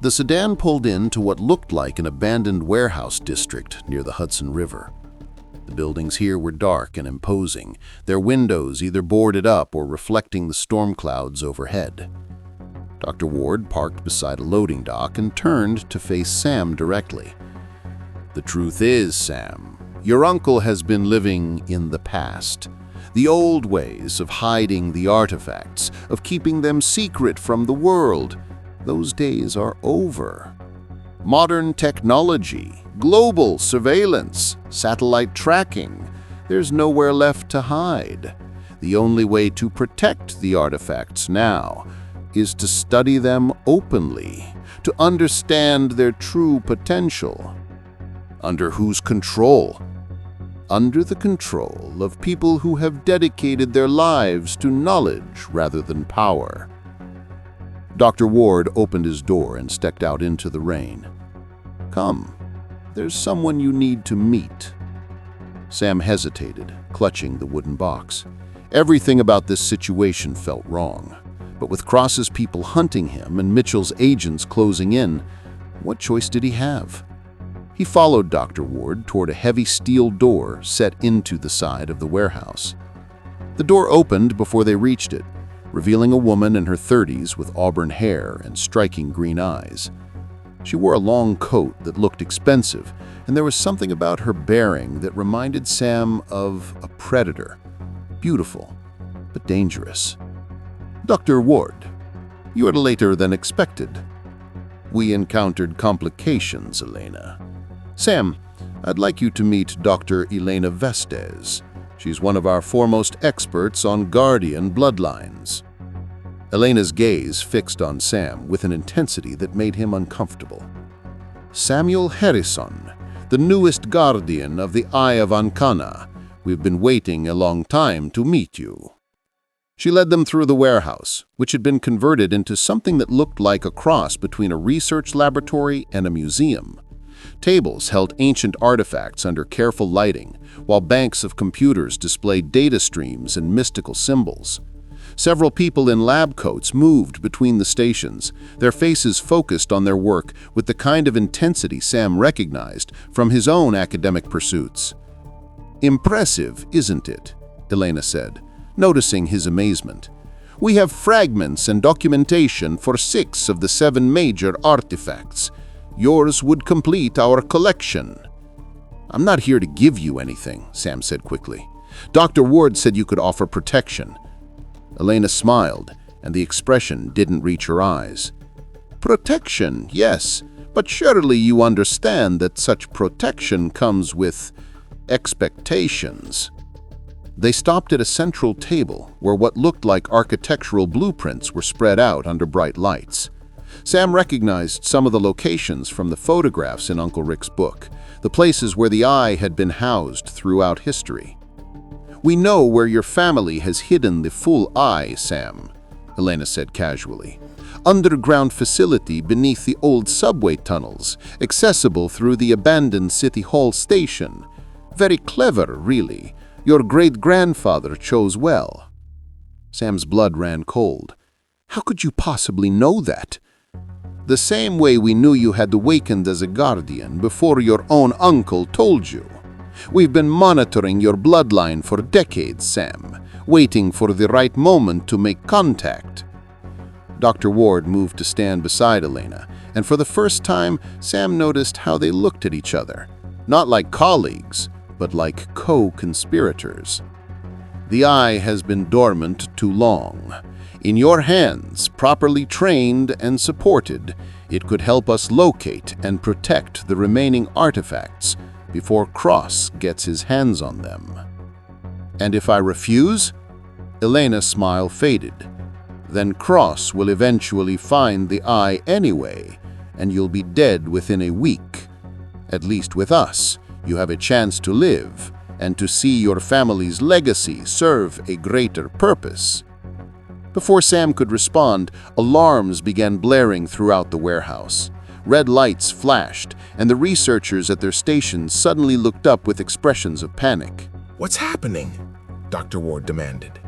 The sedan pulled into what looked like an abandoned warehouse district near the Hudson River. The buildings here were dark and imposing, their windows either boarded up or reflecting the storm clouds overhead. Dr. Ward parked beside a loading dock and turned to face Sam directly. "The truth is, Sam, your uncle has been living in the past. The old ways of hiding the artifacts, of keeping them secret from the world, those days are over. Modern technology, global surveillance, satellite tracking, there's nowhere left to hide. The only way to protect the artifacts now is to study them openly, to understand their true potential. Under whose control? Under the control of people who have dedicated their lives to knowledge rather than power." Dr. Ward opened his door and stepped out into the rain. "Come, there's someone you need to meet." Sam hesitated, clutching the wooden box. Everything about this situation felt wrong. But with Cross's people hunting him and Mitchell's agents closing in, what choice did he have? He followed Dr. Ward toward a heavy steel door set into the side of the warehouse. The door opened before they reached it, revealing a woman in her 30s with auburn hair and striking green eyes. She wore a long coat that looked expensive, and there was something about her bearing that reminded Sam of a predator. Beautiful, but dangerous. "Dr. Ward, you are later than expected. We encountered complications, Elena. Sam, I'd like you to meet Dr. Elena Vestes. She's one of our foremost experts on Guardian bloodlines." Elena's gaze fixed on Sam with an intensity that made him uncomfortable. "Samuel Harrison, the newest Guardian of the Eye of Ankana. We've been waiting a long time to meet you." She led them through the warehouse, which had been converted into something that looked like a cross between a research laboratory and a museum. Tables held ancient artifacts under careful lighting, while banks of computers displayed data streams and mystical symbols. Several people in lab coats moved between the stations, their faces focused on their work with the kind of intensity Sam recognized from his own academic pursuits. "Impressive, isn't it?" Elena said, noticing his amazement. "We have fragments and documentation for 6 of the 7 major artifacts. Yours would complete our collection." "I'm not here to give you anything," Sam said quickly. "Dr. Ward said you could offer protection." Elena smiled, and the expression didn't reach her eyes. "Protection, yes, but surely you understand that such protection comes with expectations." They stopped at a central table where what looked like architectural blueprints were spread out under bright lights. Sam recognized some of the locations from the photographs in Uncle Rick's book, the places where the eye had been housed throughout history. "We know where your family has hidden the full eye, Sam," Elena said casually. "Underground facility beneath the old subway tunnels, accessible through the abandoned City Hall station. Very clever, really. Your great-grandfather chose well." Sam's blood ran cold. "How could you possibly know that?" "The same way we knew you had awakened as a guardian before your own uncle told you. We've been monitoring your bloodline for decades, Sam, waiting for the right moment to make contact." Dr. Ward moved to stand beside Elena, and for the first time, Sam noticed how they looked at each other. Not like colleagues, but like co-conspirators. "The eye has been dormant too long. In your hands, properly trained and supported, it could help us locate and protect the remaining artifacts before Cross gets his hands on them." "And if I refuse?" Elena's smile faded. "Then Cross will eventually find the eye anyway, and you'll be dead within a week. At least with us, you have a chance to live and to see your family's legacy serve a greater purpose." Before Sam could respond, alarms began blaring throughout the warehouse. Red lights flashed, and the researchers at their stations suddenly looked up with expressions of panic. "What's happening?" Dr. Ward demanded.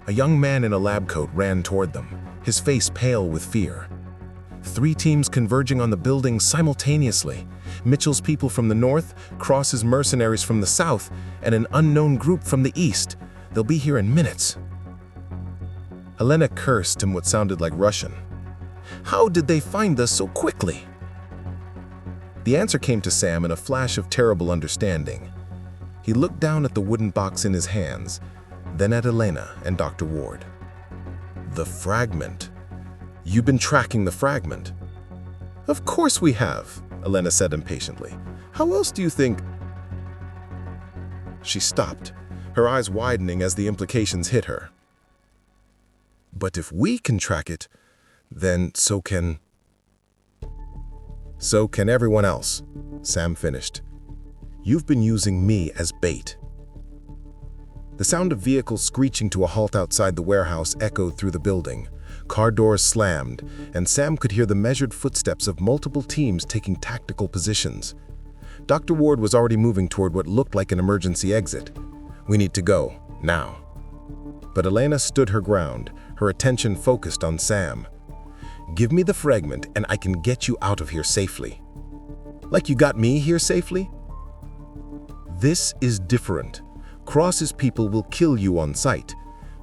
A young man in a lab coat ran toward them, his face pale with fear. 3 teams converging on the building simultaneously. Mitchell's people from the north, Cross's mercenaries from the south, and an unknown group from the east. They'll be here in minutes. Elena cursed in what sounded like Russian. How did they find us so quickly? The answer came to Sam in a flash of terrible understanding. He looked down at the wooden box in his hands, then at Elena and Dr. Ward. "The fragment. You've been tracking the fragment." "Of course we have," Elena said impatiently. "How else do you think—" She stopped, her eyes widening as the implications hit her. "But if we can track it, then so can everyone else," Sam finished. "You've been using me as bait." The sound of vehicles screeching to a halt outside the warehouse echoed through the building. Car doors slammed, and Sam could hear the measured footsteps of multiple teams taking tactical positions. Dr. Ward was already moving toward what looked like an emergency exit. "We need to go, now." But Elena stood her ground, her attention focused on Sam. "Give me the fragment and I can get you out of here safely." "Like you got me here safely?" "This is different. Cross's people will kill you on sight.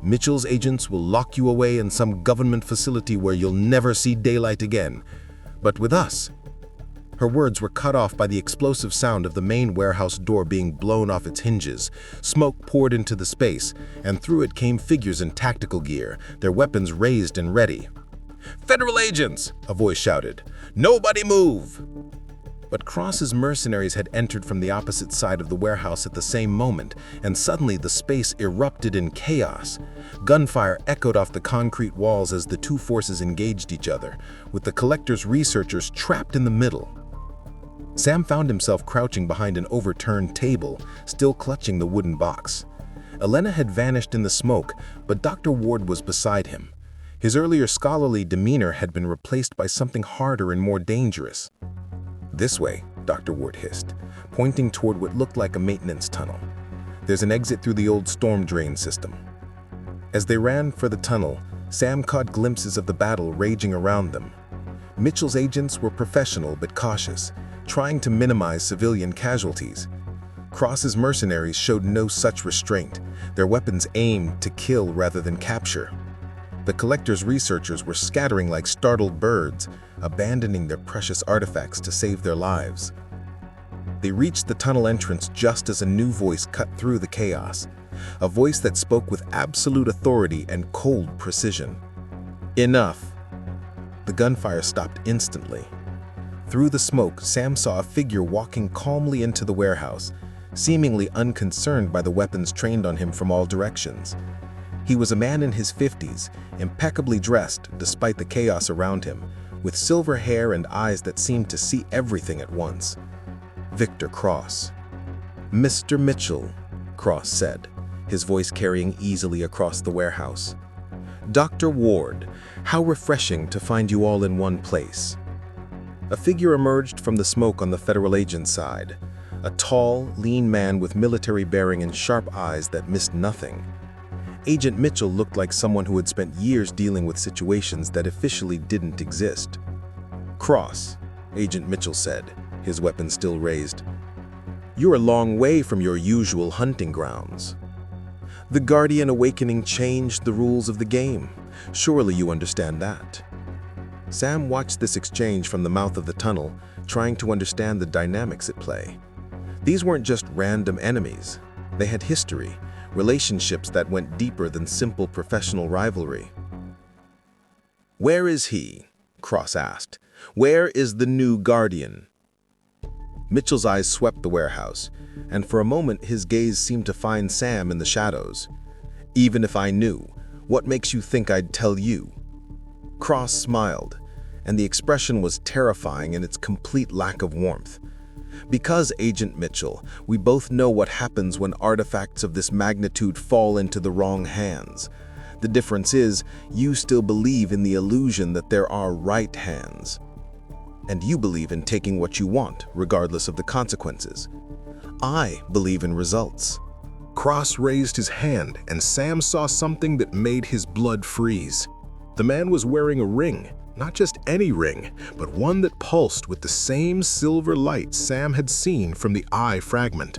Mitchell's agents will lock you away in some government facility where you'll never see daylight again. But with us..." Her words were cut off by the explosive sound of the main warehouse door being blown off its hinges. Smoke poured into the space, and through it came figures in tactical gear, their weapons raised and ready. "Federal agents!" a voice shouted. "Nobody move!" But Cross's mercenaries had entered from the opposite side of the warehouse at the same moment, and suddenly the space erupted in chaos. Gunfire echoed off the concrete walls as the two forces engaged each other, with the Collector's researchers trapped in the middle. Sam found himself crouching behind an overturned table, still clutching the wooden box. Elena had vanished in the smoke, but Dr. Ward was beside him. His earlier scholarly demeanor had been replaced by something harder and more dangerous. "This way," Dr. Ward hissed, pointing toward what looked like a maintenance tunnel. "There's an exit through the old storm drain system." As they ran for the tunnel, Sam caught glimpses of the battle raging around them. Mitchell's agents were professional but cautious, trying to minimize civilian casualties. Cross's mercenaries showed no such restraint, their weapons aimed to kill rather than capture. The Collector's researchers were scattering like startled birds, abandoning their precious artifacts to save their lives. They reached the tunnel entrance just as a new voice cut through the chaos, a voice that spoke with absolute authority and cold precision. "Enough!" The gunfire stopped instantly. Through the smoke, Sam saw a figure walking calmly into the warehouse, seemingly unconcerned by the weapons trained on him from all directions. He was a man in his 50s, impeccably dressed despite the chaos around him, with silver hair and eyes that seemed to see everything at once. Victor Cross. "Mr. Mitchell," Cross said, his voice carrying easily across the warehouse. "Dr. Ward, how refreshing to find you all in one place." A figure emerged from the smoke on the federal agent's side, a tall, lean man with military bearing and sharp eyes that missed nothing. Agent Mitchell looked like someone who had spent years dealing with situations that officially didn't exist. "Cross," Agent Mitchell said, his weapon still raised. "You're a long way from your usual hunting grounds. The Guardian Awakening changed the rules of the game. Surely you understand that." Sam watched this exchange from the mouth of the tunnel, trying to understand the dynamics at play. These weren't just random enemies. They had history, relationships that went deeper than simple professional rivalry. "Where is he?" Cross asked. "Where is the new Guardian?" Mitchell's eyes swept the warehouse, and for a moment his gaze seemed to find Sam in the shadows. "Even if I knew, what makes you think I'd tell you?" Cross smiled, and the expression was terrifying in its complete lack of warmth. "Because, Agent Mitchell, we both know what happens when artifacts of this magnitude fall into the wrong hands. The difference is, you still believe in the illusion that there are right hands. And you believe in taking what you want, regardless of the consequences. I believe in results." Cross raised his hand, and Sam saw something that made his blood freeze. The man was wearing a ring, not just any ring, but one that pulsed with the same silver light Sam had seen from the eye fragment.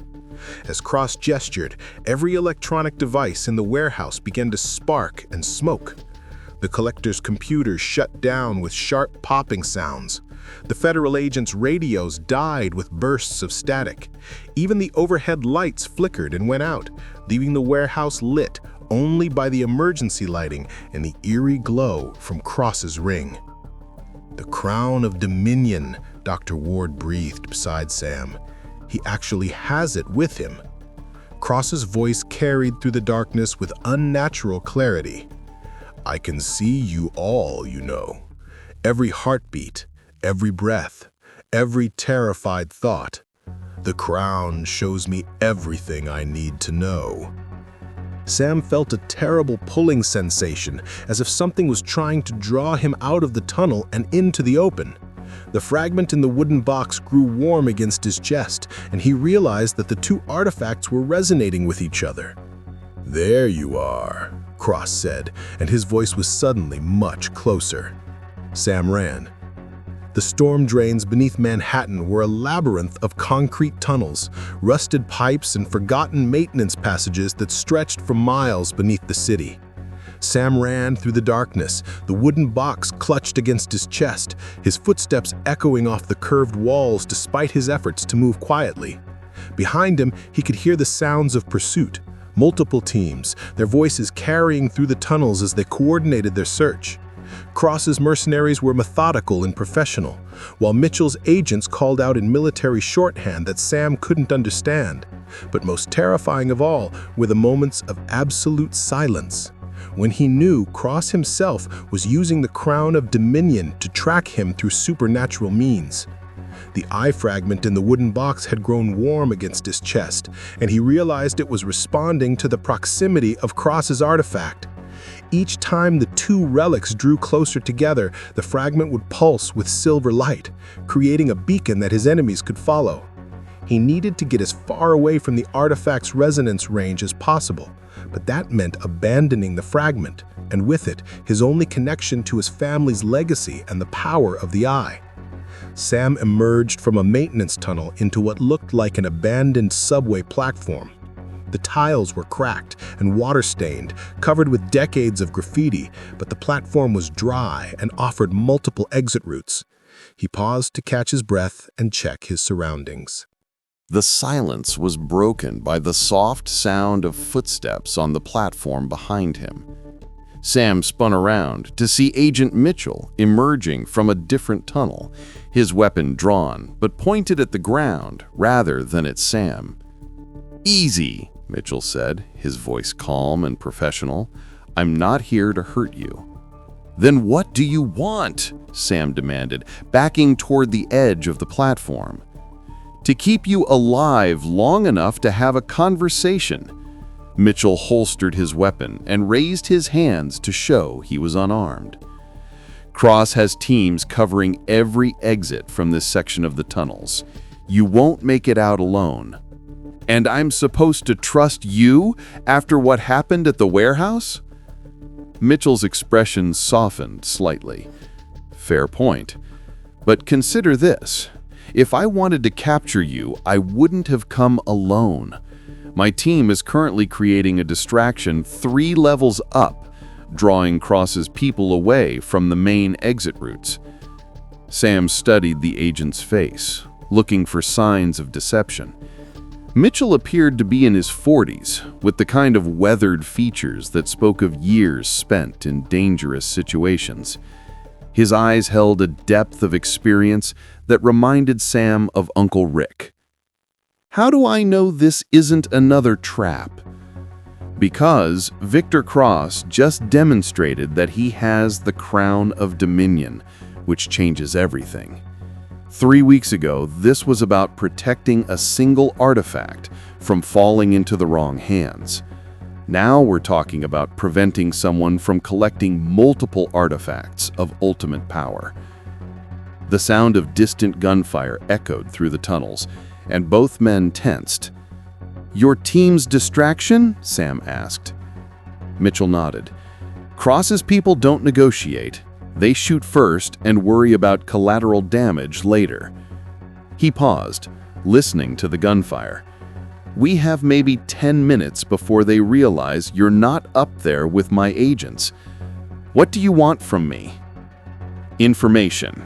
As Cross gestured, every electronic device in the warehouse began to spark and smoke. The Collector's computers shut down with sharp popping sounds. The Federal agents' radios died with bursts of static. Even the overhead lights flickered and went out, leaving the warehouse lit only by the emergency lighting and the eerie glow from Cross's ring. "The crown of dominion," Dr. Ward breathed beside Sam. "He actually has it with him." Cross's voice carried through the darkness with unnatural clarity. "I can see you all, you know. Every heartbeat, every breath, every terrified thought. The crown shows me everything I need to know." Sam felt a terrible pulling sensation, as if something was trying to draw him out of the tunnel and into the open. The fragment in the wooden box grew warm against his chest, and he realized that the two artifacts were resonating with each other. "There you are," Cross said, and his voice was suddenly much closer. Sam ran. The storm drains beneath Manhattan were a labyrinth of concrete tunnels, rusted pipes, and forgotten maintenance passages that stretched for miles beneath the city. Sam ran through the darkness, the wooden box clutched against his chest, his footsteps echoing off the curved walls despite his efforts to move quietly. Behind him, he could hear the sounds of pursuit. Multiple teams, their voices carrying through the tunnels as they coordinated their search. Cross's mercenaries were methodical and professional, while Mitchell's agents called out in military shorthand that Sam couldn't understand. But most terrifying of all were the moments of absolute silence, when he knew Cross himself was using the crown of dominion to track him through supernatural means. The eye fragment in the wooden box had grown warm against his chest, and he realized it was responding to the proximity of Cross's artifact. Each time the two relics drew closer together, the fragment would pulse with silver light, creating a beacon that his enemies could follow. He needed to get as far away from the artifact's resonance range as possible, but that meant abandoning the fragment, and with it, his only connection to his family's legacy and the power of the eye. Sam emerged from a maintenance tunnel into what looked like an abandoned subway platform. The tiles were cracked and water-stained, covered with decades of graffiti, but the platform was dry and offered multiple exit routes. He paused to catch his breath and check his surroundings. The silence was broken by the soft sound of footsteps on the platform behind him. Sam spun around to see Agent Mitchell emerging from a different tunnel, his weapon drawn but pointed at the ground rather than at Sam. "Easy," Mitchell said, his voice calm and professional. "I'm not here to hurt you." "Then what do you want?" Sam demanded, backing toward the edge of the platform. "To keep you alive long enough to have a conversation." Mitchell holstered his weapon and raised his hands to show he was unarmed. "Cross has teams covering every exit from this section of the tunnels. You won't make it out alone. And I'm supposed to trust you after what happened at the warehouse?" Mitchell's expression softened slightly. "Fair point. But consider this. If I wanted to capture you, I wouldn't have come alone. My team is currently creating a distraction 3 levels up, drawing Cross's people away from the main exit routes." Sam studied the agent's face, looking for signs of deception. Mitchell appeared to be in his 40s, with the kind of weathered features that spoke of years spent in dangerous situations. His eyes held a depth of experience that reminded Sam of Uncle Rick. "How do I know this isn't another trap?" "Because Victor Cross just demonstrated that he has the crown of dominion, which changes everything. 3 weeks ago, this was about protecting a single artifact from falling into the wrong hands. Now we're talking about preventing someone from collecting multiple artifacts of ultimate power." The sound of distant gunfire echoed through the tunnels, and both men tensed. "Your team's distraction?" Sam asked. Mitchell nodded. "Cross's people don't negotiate. They shoot first and worry about collateral damage later." He paused, listening to the gunfire. "We have maybe 10 minutes before they realize you're not up there with my agents. What do you want from me?" "Information.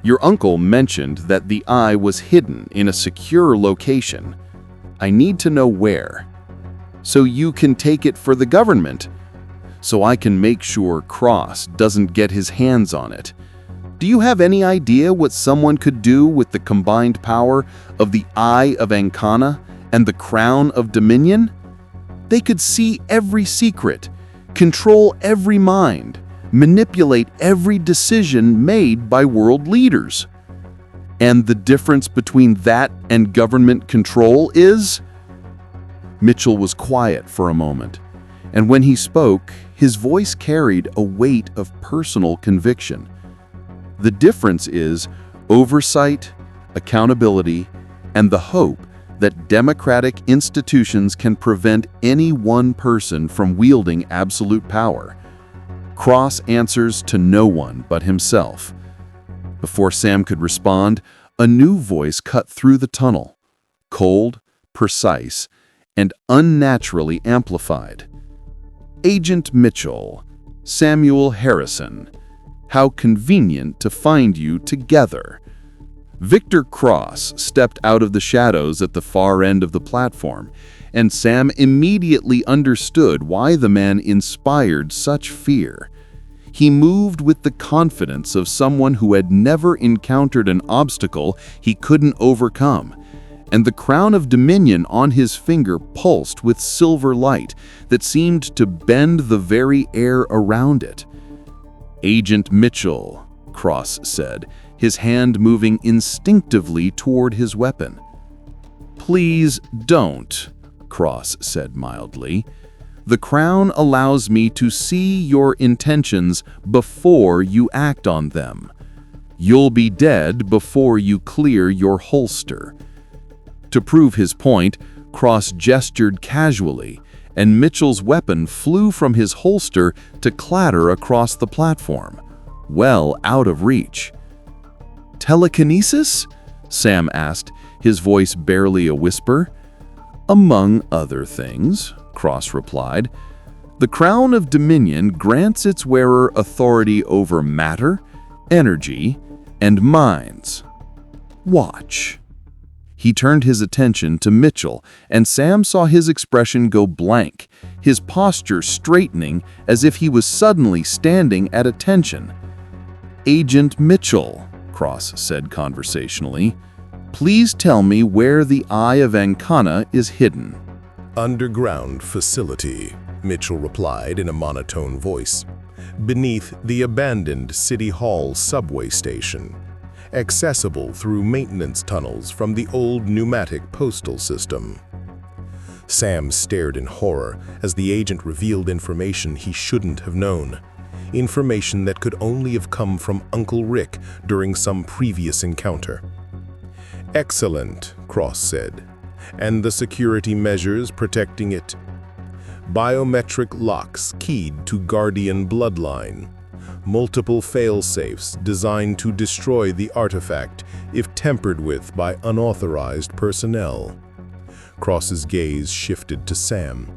Your uncle mentioned that the eye was hidden in a secure location. I need to know where. So you can take it for the government? So I can make sure Cross doesn't get his hands on it. Do you have any idea what someone could do with the combined power of the Eye of Ankana and the Crown of Dominion? They could see every secret, control every mind, manipulate every decision made by world leaders. And the difference between that and government control is?" Mitchell was quiet for a moment, And when he spoke, his voice carried a weight of personal conviction. The difference is oversight, accountability, and the hope that democratic institutions can prevent any one person from wielding absolute power. Cross answers to no one but himself. Before Sam could respond, a new voice cut through the tunnel, cold, precise, and unnaturally amplified. Agent Mitchell, Samuel Harrison, how convenient to find you together. Victor Cross stepped out of the shadows at the far end of the platform, and Sam immediately understood why the man inspired such fear. He moved with the confidence of someone who had never encountered an obstacle he couldn't overcome, and the crown of dominion on his finger pulsed with silver light that seemed to bend the very air around it. "Agent Mitchell," Cross said, his hand moving instinctively toward his weapon. "Please don't," Cross said mildly. "The crown allows me to see your intentions before you act on them. You'll be dead before you clear your holster." To prove his point, Cross gestured casually, and Mitchell's weapon flew from his holster to clatter across the platform, well out of reach. "Telekinesis?" Sam asked, his voice barely a whisper. "Among other things," Cross replied. "The crown of dominion grants its wearer authority over matter, energy, and minds. Watch." He turned his attention to Mitchell, and Sam saw his expression go blank, his posture straightening as if he was suddenly standing at attention. "Agent Mitchell," Cross said conversationally, "please tell me where the Eye of Ankana is hidden." "Underground facility," Mitchell replied in a monotone voice, "beneath the abandoned City Hall subway station, accessible through maintenance tunnels from the old pneumatic postal system." Sam stared in horror as the agent revealed information he shouldn't have known. Information that could only have come from Uncle Rick during some previous encounter. "Excellent," Cross said. "And the security measures protecting it?" "Biometric locks keyed to Guardian bloodline. Multiple fail-safes designed to destroy the artifact if tampered with by unauthorized personnel." Cross's gaze shifted to Sam.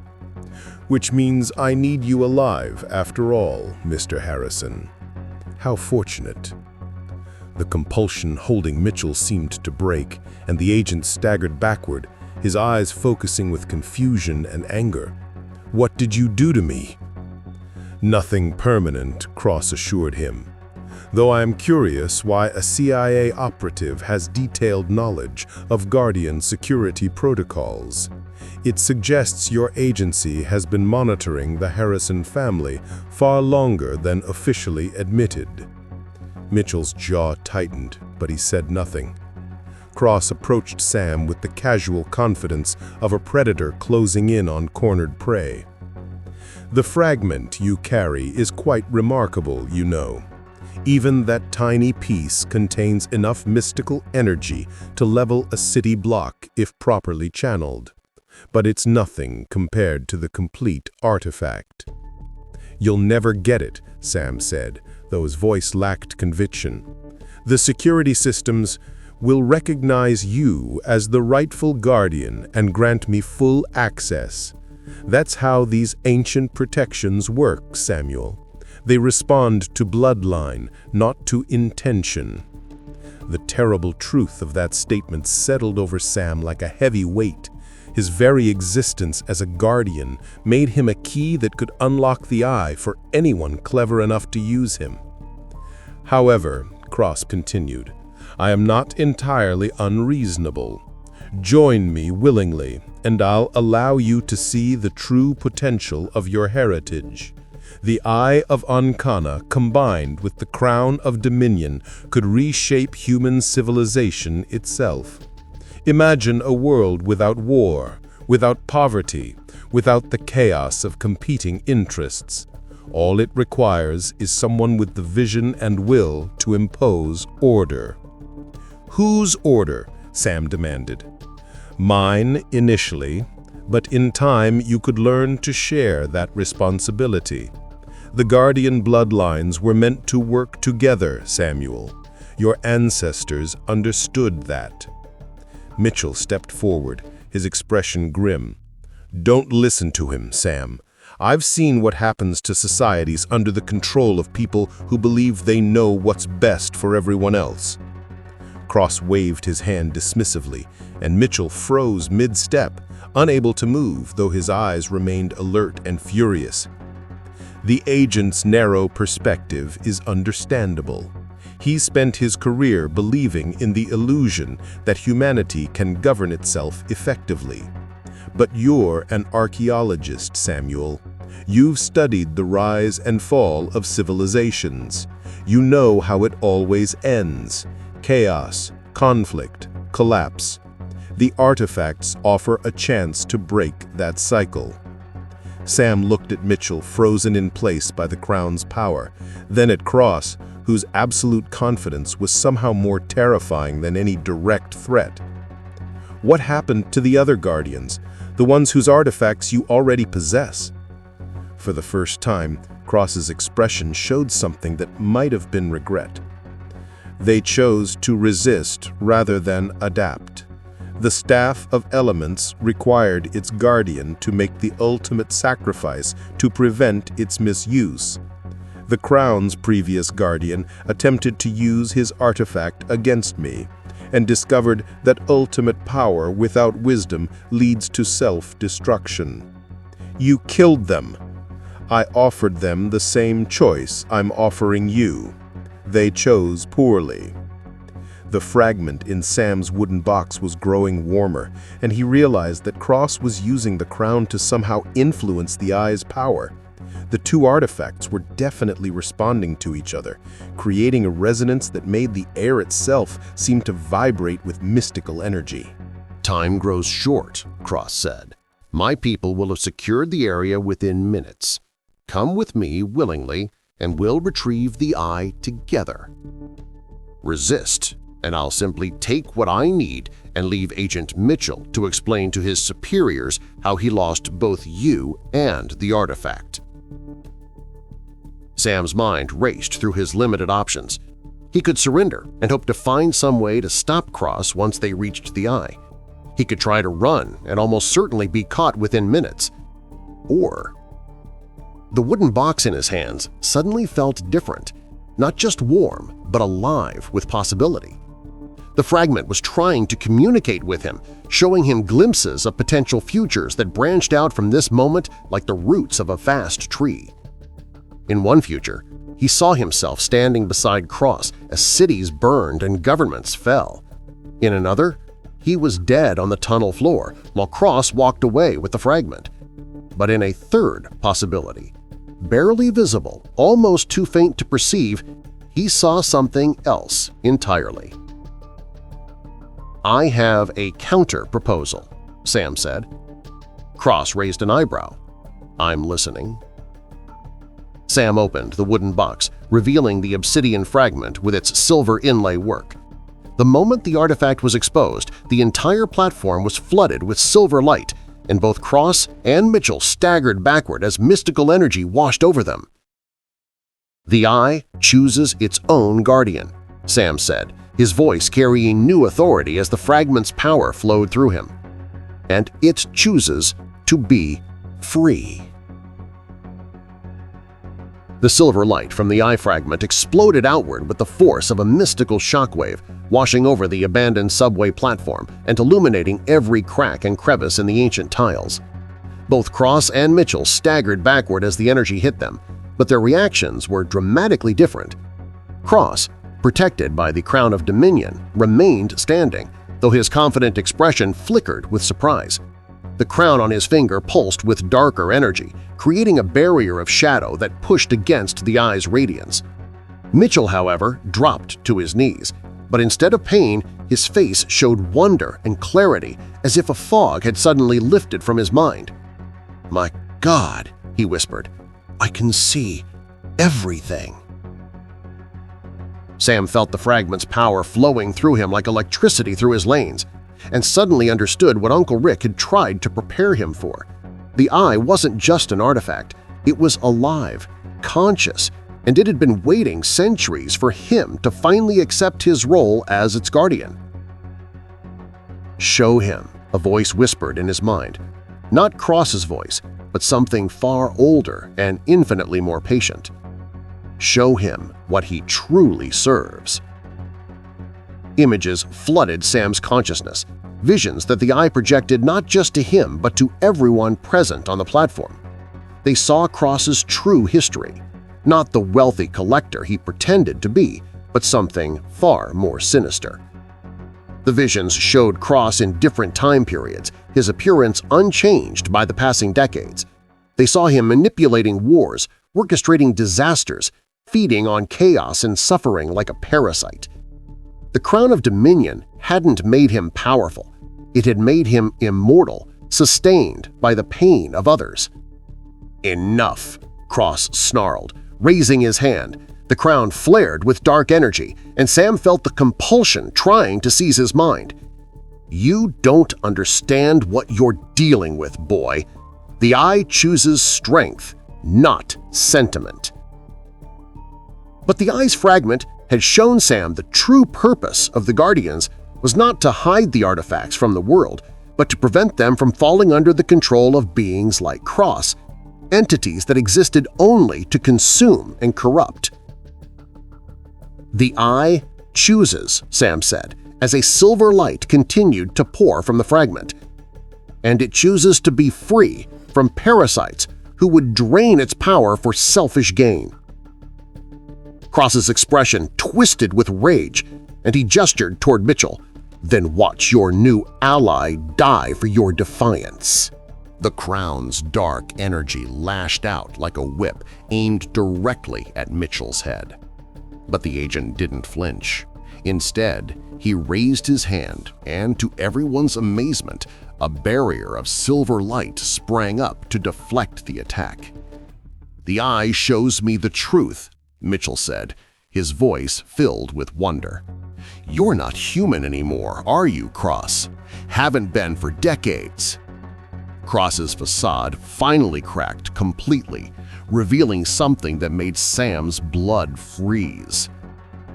"Which means I need you alive, after all, Mr. Harrison. How fortunate." The compulsion holding Mitchell seemed to break, and the agent staggered backward, his eyes focusing with confusion and anger. "What did you do to me?" "Nothing permanent," Cross assured him. "Though I am curious why a CIA operative has detailed knowledge of Guardian security protocols. It suggests your agency has been monitoring the Harrison family far longer than officially admitted." Mitchell's jaw tightened, but he said nothing. Cross approached Sam with the casual confidence of a predator closing in on cornered prey. "The fragment you carry is quite remarkable, you know. Even that tiny piece contains enough mystical energy to level a city block if properly channeled. But it's nothing compared to the complete artifact." "You'll never get it," Sam said, though his voice lacked conviction. "The security systems will recognize you as the rightful guardian and grant me full access. That's how these ancient protections work, Samuel. They respond to bloodline, not to intention." The terrible truth of that statement settled over Sam like a heavy weight. His very existence as a guardian made him a key that could unlock the eye for anyone clever enough to use him. "However," Cross continued, "I am not entirely unreasonable. Join me willingly, and I'll allow you to see the true potential of your heritage. The Eye of Ankana combined with the Crown of Dominion could reshape human civilization itself. Imagine a world without war, without poverty, without the chaos of competing interests. All it requires is someone with the vision and will to impose order." "Whose order?" Sam demanded. "Mine initially, but in time you could learn to share that responsibility. The Guardian bloodlines were meant to work together, Samuel. Your ancestors understood that." Mitchell stepped forward, his expression grim. "Don't listen to him, Sam. I've seen what happens to societies under the control of people who believe they know what's best for everyone else." Cross waved his hand dismissively, and Mitchell froze mid-step, unable to move, though his eyes remained alert and furious. The agent's narrow perspective is understandable. He spent his career believing in the illusion that humanity can govern itself effectively. But you're an archaeologist, Samuel. You've studied the rise and fall of civilizations. You know how it always ends: chaos, conflict, collapse. The artifacts offer a chance to break that cycle. Sam looked at Mitchell, frozen in place by the Crown's power, then at Cross, whose absolute confidence was somehow more terrifying than any direct threat. "What happened to the other Guardians, the ones whose artifacts you already possess?" For the first time, Cross's expression showed something that might have been regret. "They chose to resist rather than adapt. The Staff of Elements required its guardian to make the ultimate sacrifice to prevent its misuse. The Crown's previous guardian attempted to use his artifact against me, and discovered that ultimate power without wisdom leads to self-destruction. You killed them. I offered them the same choice I'm offering you. They chose poorly." The fragment in Sam's wooden box was growing warmer, and he realized that Cross was using the Crown to somehow influence the Eye's power. The two artifacts were definitely responding to each other, creating a resonance that made the air itself seem to vibrate with mystical energy. "Time grows short," Cross said. "My people will have secured the area within minutes. Come with me willingly, and we'll retrieve the Eye together. Resist, and I'll simply take what I need and leave Agent Mitchell to explain to his superiors how he lost both you and the artifact." Sam's mind raced through his limited options. He could surrender and hope to find some way to stop Cross once they reached the Eye. He could try to run and almost certainly be caught within minutes. Or… The wooden box in his hands suddenly felt different, not just warm, but alive with possibility. The fragment was trying to communicate with him, showing him glimpses of potential futures that branched out from this moment like the roots of a vast tree. In one future, he saw himself standing beside Cross as cities burned and governments fell. In another, he was dead on the tunnel floor while Cross walked away with the fragment. But in a third possibility, barely visible, almost too faint to perceive, he saw something else entirely. "I have a counter-proposal," Sam said. Cross raised an eyebrow. "I'm listening." Sam opened the wooden box, revealing the obsidian fragment with its silver inlay work. The moment the artifact was exposed, the entire platform was flooded with silver light, and both Cross and Mitchell staggered backward as mystical energy washed over them. "The Eye chooses its own guardian," Sam said, his voice carrying new authority as the fragment's power flowed through him. "And it chooses to be free." The silver light from the Eye fragment exploded outward with the force of a mystical shockwave, washing over the abandoned subway platform and illuminating every crack and crevice in the ancient tiles. Both Cross and Mitchell staggered backward as the energy hit them, but their reactions were dramatically different. Cross, protected by the Crown of Dominion, remained standing, though his confident expression flickered with surprise. The crown on his finger pulsed with darker energy, creating a barrier of shadow that pushed against the Eye's radiance. Mitchell, however, dropped to his knees, but instead of pain, his face showed wonder and clarity as if a fog had suddenly lifted from his mind. "My God," he whispered, "I can see everything." Sam felt the fragment's power flowing through him like electricity through his veins, and suddenly understood what Uncle Rick had tried to prepare him for. The eye wasn't just an artifact, it was alive, conscious, and it had been waiting centuries for him to finally accept his role as its guardian. "Show him," a voice whispered in his mind. Not Cross's voice, but something far older and infinitely more patient. "Show him what he truly serves." Images flooded Sam's consciousness, visions that the eye projected not just to him but to everyone present on the platform. They saw Cross's true history, not the wealthy collector he pretended to be, but something far more sinister. The visions showed Cross in different time periods, his appearance unchanged by the passing decades. They saw him manipulating wars, orchestrating disasters, feeding on chaos and suffering like a parasite. The crown of dominion hadn't made him powerful. It had made him immortal, sustained by the pain of others. "Enough!" Cross snarled, raising his hand. The crown flared with dark energy, and Sam felt the compulsion trying to seize his mind. "You don't understand what you're dealing with, boy. The eye chooses strength, not sentiment." But the eye's fragment had shown Sam the true purpose of the Guardians was not to hide the artifacts from the world, but to prevent them from falling under the control of beings like Cross, entities that existed only to consume and corrupt. "The eye chooses," Sam said, as a silver light continued to pour from the fragment. "And it chooses to be free from parasites who would drain its power for selfish gain." Cross's expression twisted with rage, and he gestured toward Mitchell. "Then watch your new ally die for your defiance." The crown's dark energy lashed out like a whip aimed directly at Mitchell's head. But the agent didn't flinch. Instead, he raised his hand, and to everyone's amazement, a barrier of silver light sprang up to deflect the attack. "The eye shows me the truth," Mitchell said, his voice filled with wonder. "You're not human anymore, are you, Cross? Haven't been for decades." Cross's facade finally cracked completely, revealing something that made Sam's blood freeze.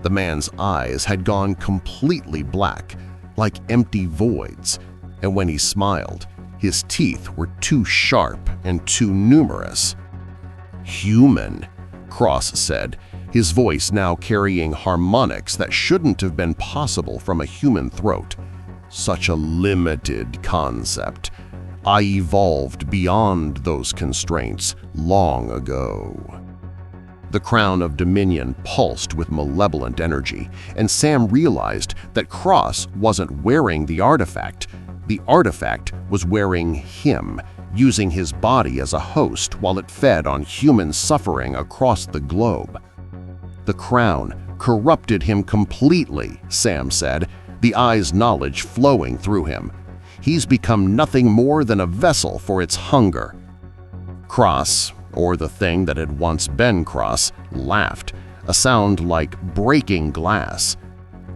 The man's eyes had gone completely black, like empty voids, and when he smiled, his teeth were too sharp and too numerous. "Human," Cross said, his voice now carrying harmonics that shouldn't have been possible from a human throat. "Such a limited concept. I evolved beyond those constraints long ago." The crown of dominion pulsed with malevolent energy, and Sam realized that Cross wasn't wearing the artifact was wearing him, using his body as a host while it fed on human suffering across the globe. The crown corrupted him completely, Sam said, the eye's knowledge flowing through him. He's become nothing more than a vessel for its hunger. Cross, or the thing that had once been Cross, laughed, a sound like breaking glass.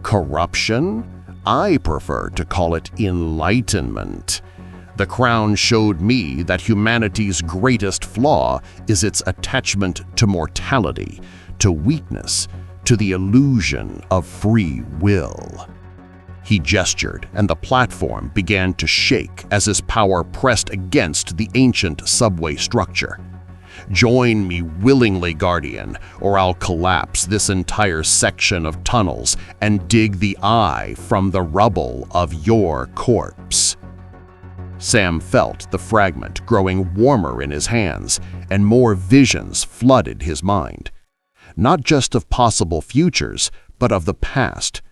"Corruption? I prefer to call it enlightenment. The crown showed me that humanity's greatest flaw is its attachment to mortality, to weakness, to the illusion of free will." He gestured, and the platform began to shake as his power pressed against the ancient subway structure. "Join me willingly, Guardian, or I'll collapse this entire section of tunnels and dig the eye from the rubble of your corpse." Sam felt the fragment growing warmer in his hands, and more visions flooded his mind. Not just of possible futures, but of the past.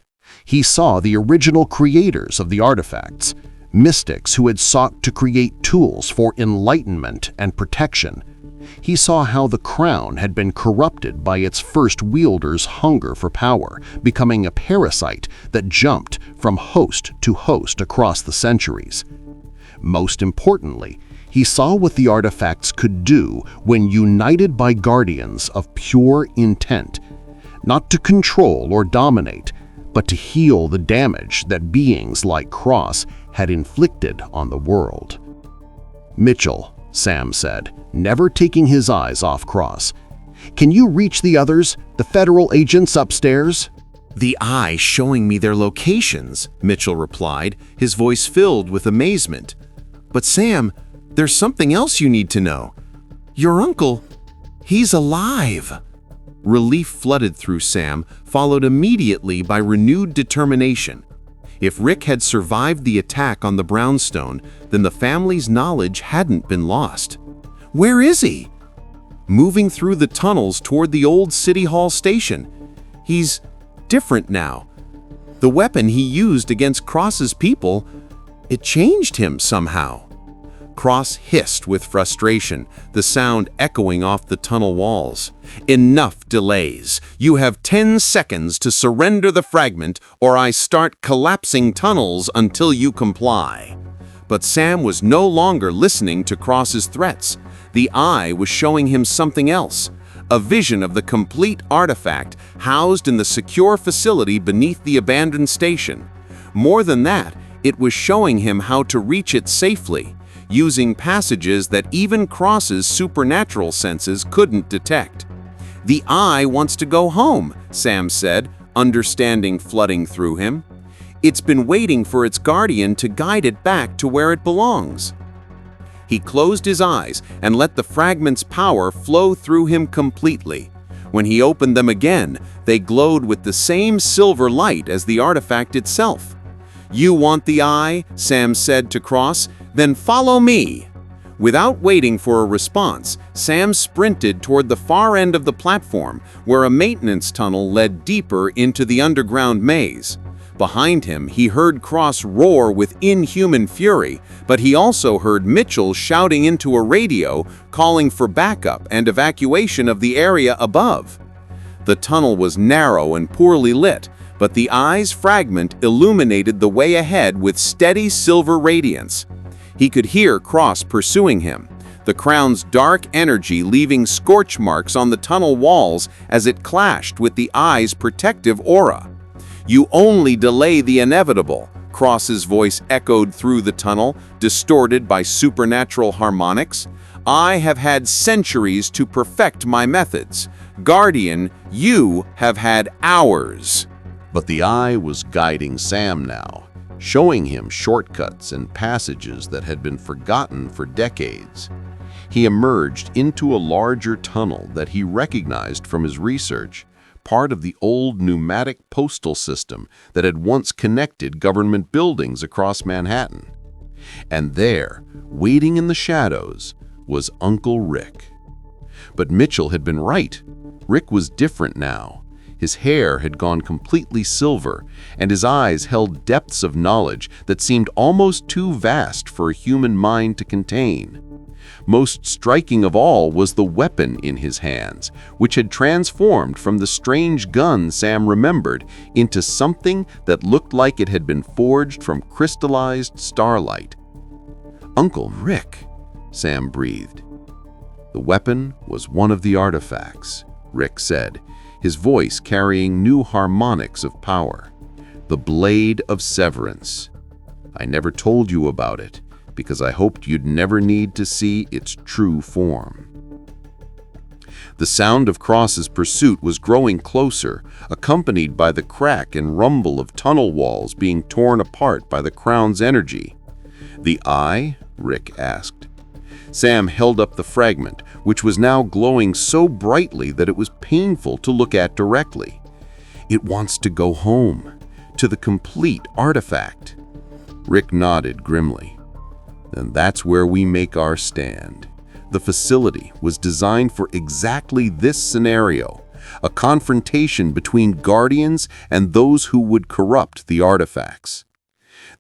He saw the original creators of the artifacts, mystics who had sought to create tools for enlightenment and protection. He saw how the crown had been corrupted by its first wielder's hunger for power, becoming a parasite that jumped from host to host across the centuries. Most importantly, he saw what the artifacts could do when united by guardians of pure intent, not to control or dominate, but to heal the damage that beings like Cross had inflicted on the world. "Mitchell," Sam said, never taking his eyes off Cross, "can you reach the others, the federal agents upstairs?" "The eye showing me their locations," Mitchell replied, his voice filled with amazement. "But Sam, there's something else you need to know. Your uncle, he's alive." Relief flooded through Sam, followed immediately by renewed determination. If Rick had survived the attack on the brownstone, then the family's knowledge hadn't been lost. Where is he? Moving through the tunnels toward the old City Hall station. He's different now. The weapon he used against Cross's people, it changed him somehow. Cross hissed with frustration, the sound echoing off the tunnel walls. "Enough delays. You have 10 seconds to surrender the fragment, or I start collapsing tunnels until you comply." But Sam was no longer listening to Cross's threats. The eye was showing him something else, a vision of the complete artifact housed in the secure facility beneath the abandoned station. More than that, it was showing him how to reach it safely, using passages that even Cross's supernatural senses couldn't detect. "The eye wants to go home," Sam said, understanding flooding through him. "It's been waiting for its guardian to guide it back to where it belongs." He closed his eyes and let the fragment's power flow through him completely. When he opened them again, they glowed with the same silver light as the artifact itself. "You want the eye?" Sam said to Cross. "Then follow me." Without waiting for a response, Sam sprinted toward the far end of the platform, where a maintenance tunnel led deeper into the underground maze. Behind him, he heard Cross roar with inhuman fury, but he also heard Mitchell shouting into a radio, calling for backup and evacuation of the area above. The tunnel was narrow and poorly lit, but the eye's fragment illuminated the way ahead with steady silver radiance. He could hear Cross pursuing him, the crown's dark energy leaving scorch marks on the tunnel walls as it clashed with the eye's protective aura. "You only delay the inevitable," Cross's voice echoed through the tunnel, distorted by supernatural harmonics. "I have had centuries to perfect my methods. Guardian, you have had hours." But the eye was guiding Sam now, showing him shortcuts and passages that had been forgotten for decades. He emerged into a larger tunnel that he recognized from his research, part of the old pneumatic postal system that had once connected government buildings across Manhattan. And there, waiting in the shadows, was Uncle Rick. But Mitchell had been right. Rick was different now. His hair had gone completely silver, and his eyes held depths of knowledge that seemed almost too vast for a human mind to contain. Most striking of all was the weapon in his hands, which had transformed from the strange gun Sam remembered into something that looked like it had been forged from crystallized starlight. "Uncle Rick," Sam breathed. "The weapon was one of the artifacts," Rick said, his voice carrying new harmonics of power. "The Blade of Severance. I never told you about it, because I hoped you'd never need to see its true form." The sound of Cross's pursuit was growing closer, accompanied by the crack and rumble of tunnel walls being torn apart by the crown's energy. "The eye?" Rick asked. Sam held up the fragment, which was now glowing so brightly that it was painful to look at directly. "It wants to go home, to the complete artifact." Rick nodded grimly. "Then that's where we make our stand." The facility was designed for exactly this scenario, a confrontation between guardians and those who would corrupt the artifacts.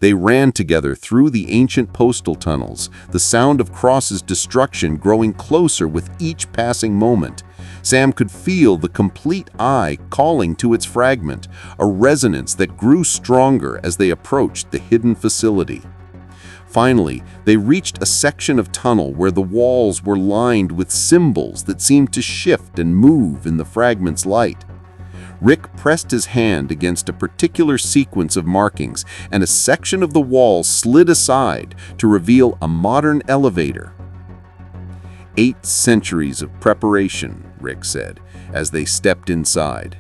They ran together through the ancient postal tunnels, the sound of Cross's destruction growing closer with each passing moment. Sam could feel the complete eye calling to its fragment, a resonance that grew stronger as they approached the hidden facility. Finally, they reached a section of tunnel where the walls were lined with symbols that seemed to shift and move in the fragment's light. Rick pressed his hand against a particular sequence of markings, and a section of the wall slid aside to reveal a modern elevator. 8 centuries of preparation, Rick said, as they stepped inside.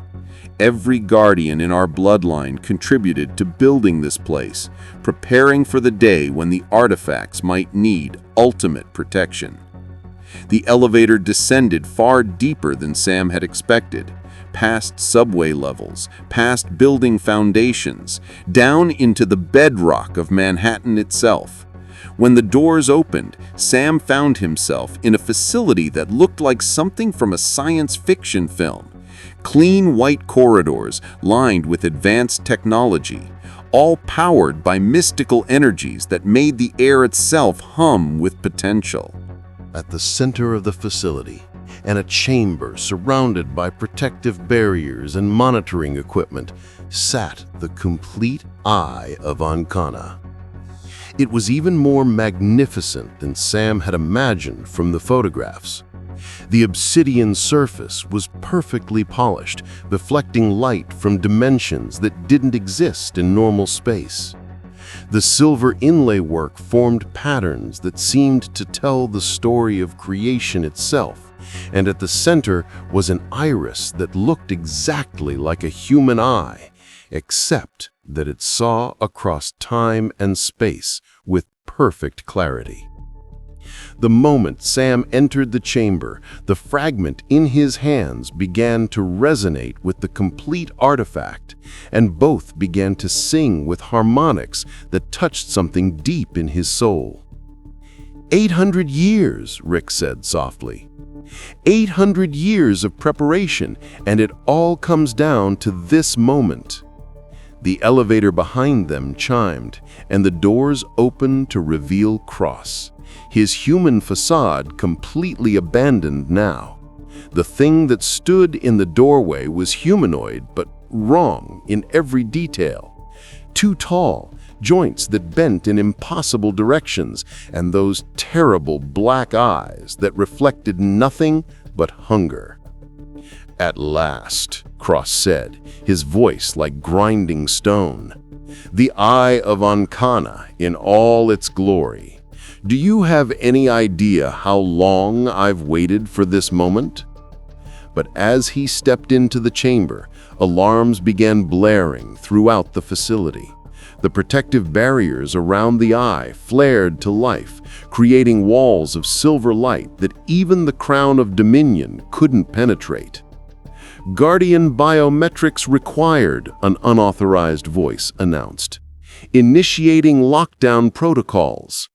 Every guardian in our bloodline contributed to building this place, preparing for the day when the artifacts might need ultimate protection. The elevator descended far deeper than Sam had expected, past subway levels, past building foundations, down into the bedrock of Manhattan itself. When the doors opened, Sam found himself in a facility that looked like something from a science fiction film. Clean white corridors lined with advanced technology, all powered by mystical energies that made the air itself hum with potential. At the center of the facility, and a chamber surrounded by protective barriers and monitoring equipment, sat the complete Eye of Ankana. It was even more magnificent than Sam had imagined from the photographs. The obsidian surface was perfectly polished, reflecting light from dimensions that didn't exist in normal space. The silver inlay work formed patterns that seemed to tell the story of creation itself, and at the center was an iris that looked exactly like a human eye, except that it saw across time and space with perfect clarity. The moment Sam entered the chamber, the fragment in his hands began to resonate with the complete artifact, and both began to sing with harmonics that touched something deep in his soul. 800 years, Rick said softly. 800 years of preparation, and it all comes down to this moment. The elevator behind them chimed, and the doors opened to reveal Cross, his human facade completely abandoned now. The thing that stood in the doorway was humanoid, but wrong in every detail. Too tall, joints that bent in impossible directions, and those terrible black eyes that reflected nothing but hunger. "At last," Cross said, his voice like grinding stone. "The Eye of Ankana in all its glory. Do you have any idea how long I've waited for this moment?" But as he stepped into the chamber, alarms began blaring throughout the facility. The protective barriers around the eye flared to life, creating walls of silver light that even the Crown of Dominion couldn't penetrate. "Guardian biometrics required," an unauthorized voice announced. "Initiating lockdown protocols."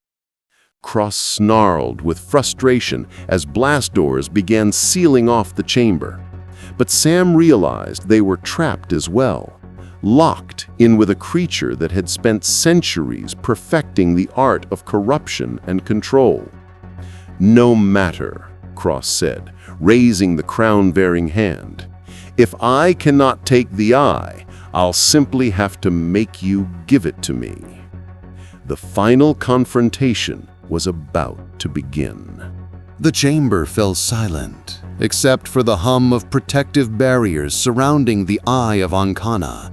Cross snarled with frustration as blast doors began sealing off the chamber. But Sam realized they were trapped as well, locked in with a creature that had spent centuries perfecting the art of corruption and control. "No matter," Cross said, raising the crown-bearing hand. "If I cannot take the eye, I'll simply have to make you give it to me." The final confrontation was about to begin. The chamber fell silent, except for the hum of protective barriers surrounding the Eye of Ankana.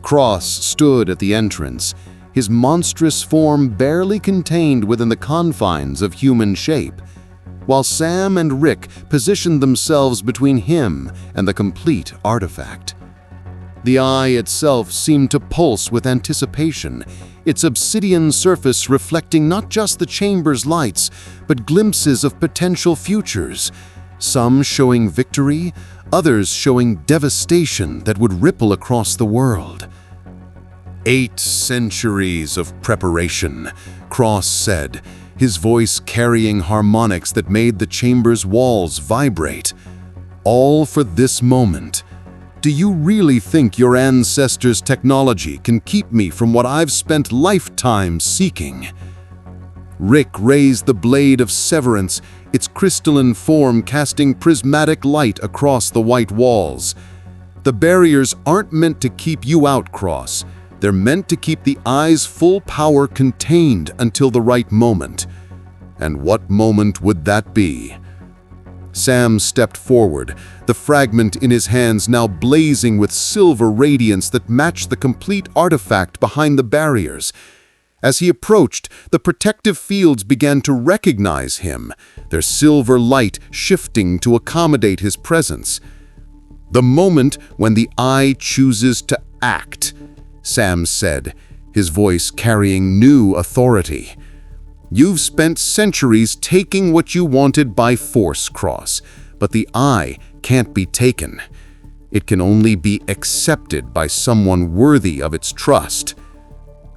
Cross stood at the entrance, his monstrous form barely contained within the confines of human shape, while Sam and Rick positioned themselves between him and the complete artifact. The eye itself seemed to pulse with anticipation, its obsidian surface reflecting not just the chamber's lights, but glimpses of potential futures, some showing victory, others showing devastation that would ripple across the world. 8 centuries of preparation, Cross said, his voice carrying harmonics that made the chamber's walls vibrate. All for this moment. Do you really think your ancestors' technology can keep me from what I've spent lifetimes seeking? Rick raised the blade of severance, its crystalline form casting prismatic light across the white walls. The barriers aren't meant to keep you out, Cross. They're meant to keep the eye's full power contained until the right moment. And what moment would that be? Sam stepped forward, the fragment in his hands now blazing with silver radiance that matched the complete artifact behind the barriers. As he approached, the protective fields began to recognize him, their silver light shifting to accommodate his presence. The moment when the eye chooses to act, Sam said, his voice carrying new authority. You've spent centuries taking what you wanted by force, Cross, but the eye can't be taken. It can only be accepted by someone worthy of its trust.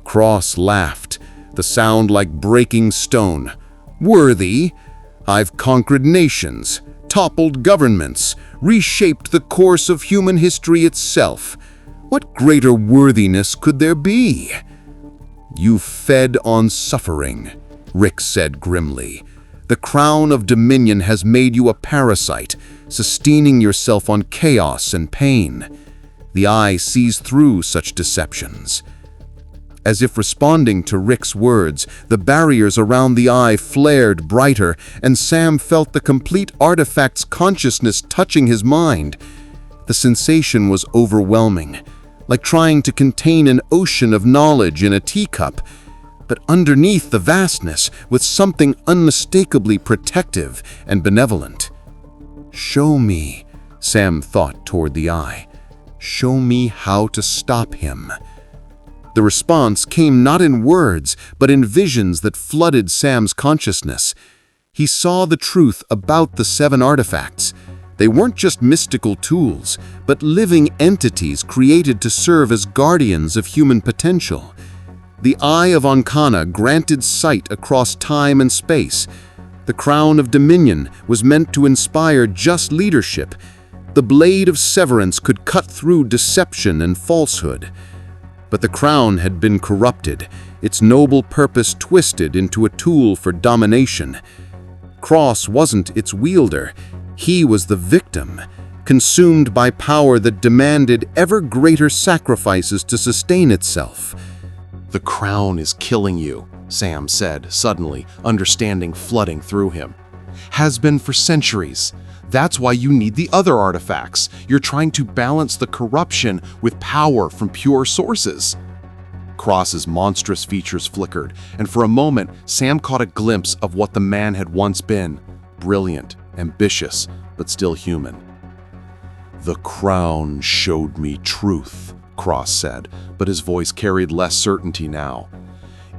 Cross laughed, the sound like breaking stone. Worthy? I've conquered nations, toppled governments, reshaped the course of human history itself. What greater worthiness could there be? You fed on suffering, Rick said grimly. The crown of dominion has made you a parasite, sustaining yourself on chaos and pain. The eye sees through such deceptions. As if responding to Rick's words, the barriers around the eye flared brighter, and Sam felt the complete artifact's consciousness touching his mind. The sensation was overwhelming, like trying to contain an ocean of knowledge in a teacup. But underneath the vastness was something unmistakably protective and benevolent. Show me, Sam thought toward the eye. Show me how to stop him. The response came not in words, but in visions that flooded Sam's consciousness. He saw the truth about the 7 artifacts. They weren't just mystical tools, but living entities created to serve as guardians of human potential. The Eye of Ankana granted sight across time and space. The crown of dominion was meant to inspire just leadership. The blade of severance could cut through deception and falsehood. But the crown had been corrupted, its noble purpose twisted into a tool for domination. Cross wasn't its wielder. He was the victim, consumed by power that demanded ever greater sacrifices to sustain itself. The crown is killing you, Sam said, suddenly, understanding flooding through him. Has been for centuries. That's why you need the other artifacts. You're trying to balance the corruption with power from pure sources. Cross's monstrous features flickered, and for a moment, Sam caught a glimpse of what the man had once been. Brilliant, ambitious, but still human. The crown showed me truth, Cross said, but his voice carried less certainty now.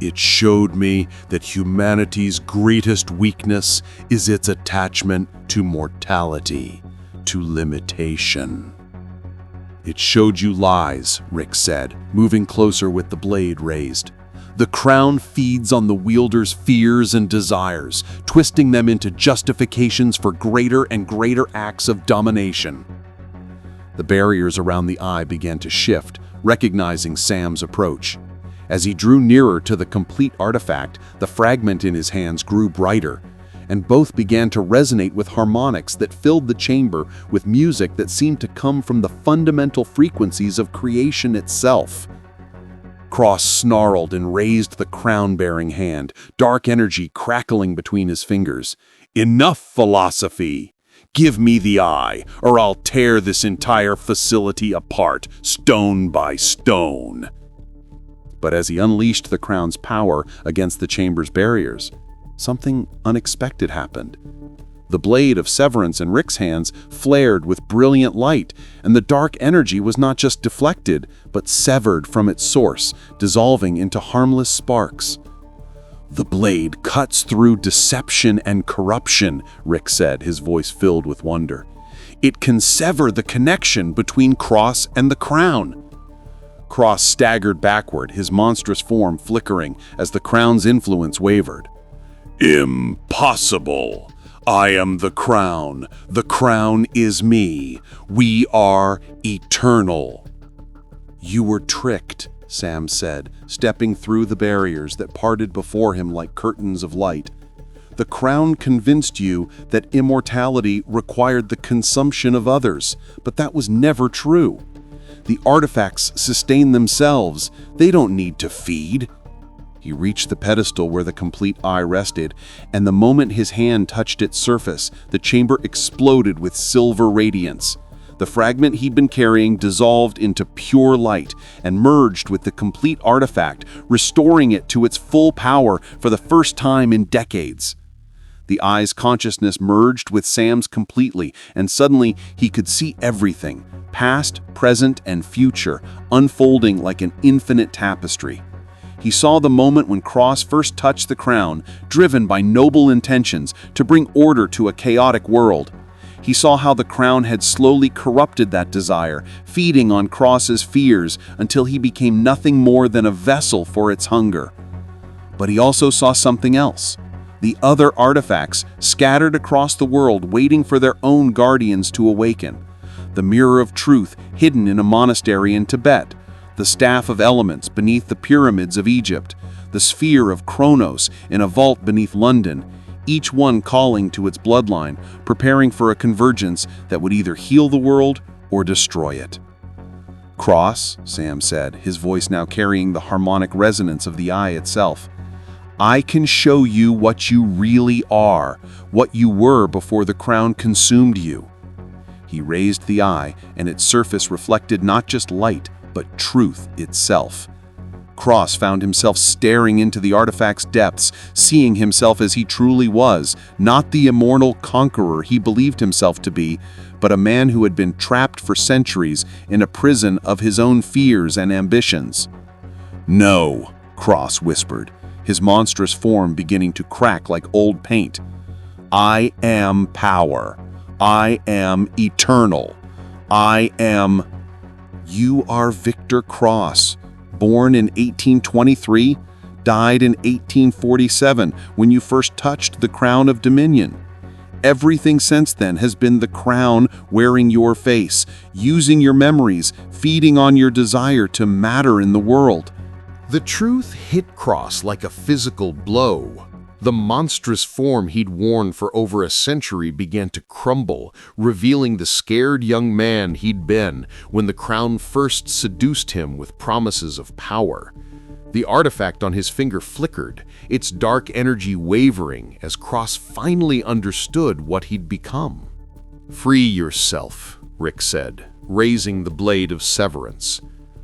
It showed me that humanity's greatest weakness is its attachment to mortality, to limitation. It showed you lies, Rick said, moving closer with the blade raised. The crown feeds on the wielder's fears and desires, twisting them into justifications for greater and greater acts of domination. The barriers around the eye began to shift, recognizing Sam's approach. As he drew nearer to the complete artifact, the fragment in his hands grew brighter, and both began to resonate with harmonics that filled the chamber with music that seemed to come from the fundamental frequencies of creation itself. Cross snarled and raised the crown-bearing hand, dark energy crackling between his fingers. Enough philosophy! Give me the eye, or I'll tear this entire facility apart, stone by stone. But as he unleashed the crown's power against the chamber's barriers, something unexpected happened. The blade of severance in Rick's hands flared with brilliant light, and the dark energy was not just deflected, but severed from its source, dissolving into harmless sparks. The blade cuts through deception and corruption, Rick said, his voice filled with wonder. It can sever the connection between Cross and the crown. Cross staggered backward, his monstrous form flickering as the crown's influence wavered. Impossible! I am the crown. The crown is me. We are eternal. You were tricked, Sam said, stepping through the barriers that parted before him like curtains of light. The crown convinced you that immortality required the consumption of others, but that was never true. The artifacts sustain themselves. They don't need to feed. He reached the pedestal where the complete eye rested, and the moment his hand touched its surface, the chamber exploded with silver radiance. The fragment he'd been carrying dissolved into pure light and merged with the complete artifact, restoring it to its full power for the first time in decades. The eye's consciousness merged with Sam's completely, and suddenly he could see everything, past, present, and future, unfolding like an infinite tapestry. He saw the moment when Cross first touched the crown, driven by noble intentions to bring order to a chaotic world. He saw how the crown had slowly corrupted that desire, feeding on Cross's fears until he became nothing more than a vessel for its hunger. But he also saw something else. The other artifacts scattered across the world waiting for their own guardians to awaken. The Mirror of Truth hidden in a monastery in Tibet, the Staff of Elements beneath the pyramids of Egypt, the Sphere of Kronos in a vault beneath London, each one calling to its bloodline, preparing for a convergence that would either heal the world or destroy it. "Cross," Sam said, his voice now carrying the harmonic resonance of the eye itself. "I can show you what you really are, what you were before the crown consumed you." He raised the eye, and its surface reflected not just light, but truth itself. Cross found himself staring into the artifact's depths, seeing himself as he truly was, not the immortal conqueror he believed himself to be, but a man who had been trapped for centuries in a prison of his own fears and ambitions. "No," Cross whispered, his monstrous form beginning to crack like old paint. "I am power. I am eternal. I am—" "You are Victor Cross, born in 1823, died in 1847 when you first touched the crown of dominion. Everything since then has been the crown wearing your face, using your memories, feeding on your desire to matter in the world." The truth hit Cross like a physical blow. The monstrous form he'd worn for over a century began to crumble, revealing the scared young man he'd been when the crown first seduced him with promises of power. The artifact on his finger flickered, its dark energy wavering as Cross finally understood what he'd become. "Free yourself," Rick said, raising the blade of severance.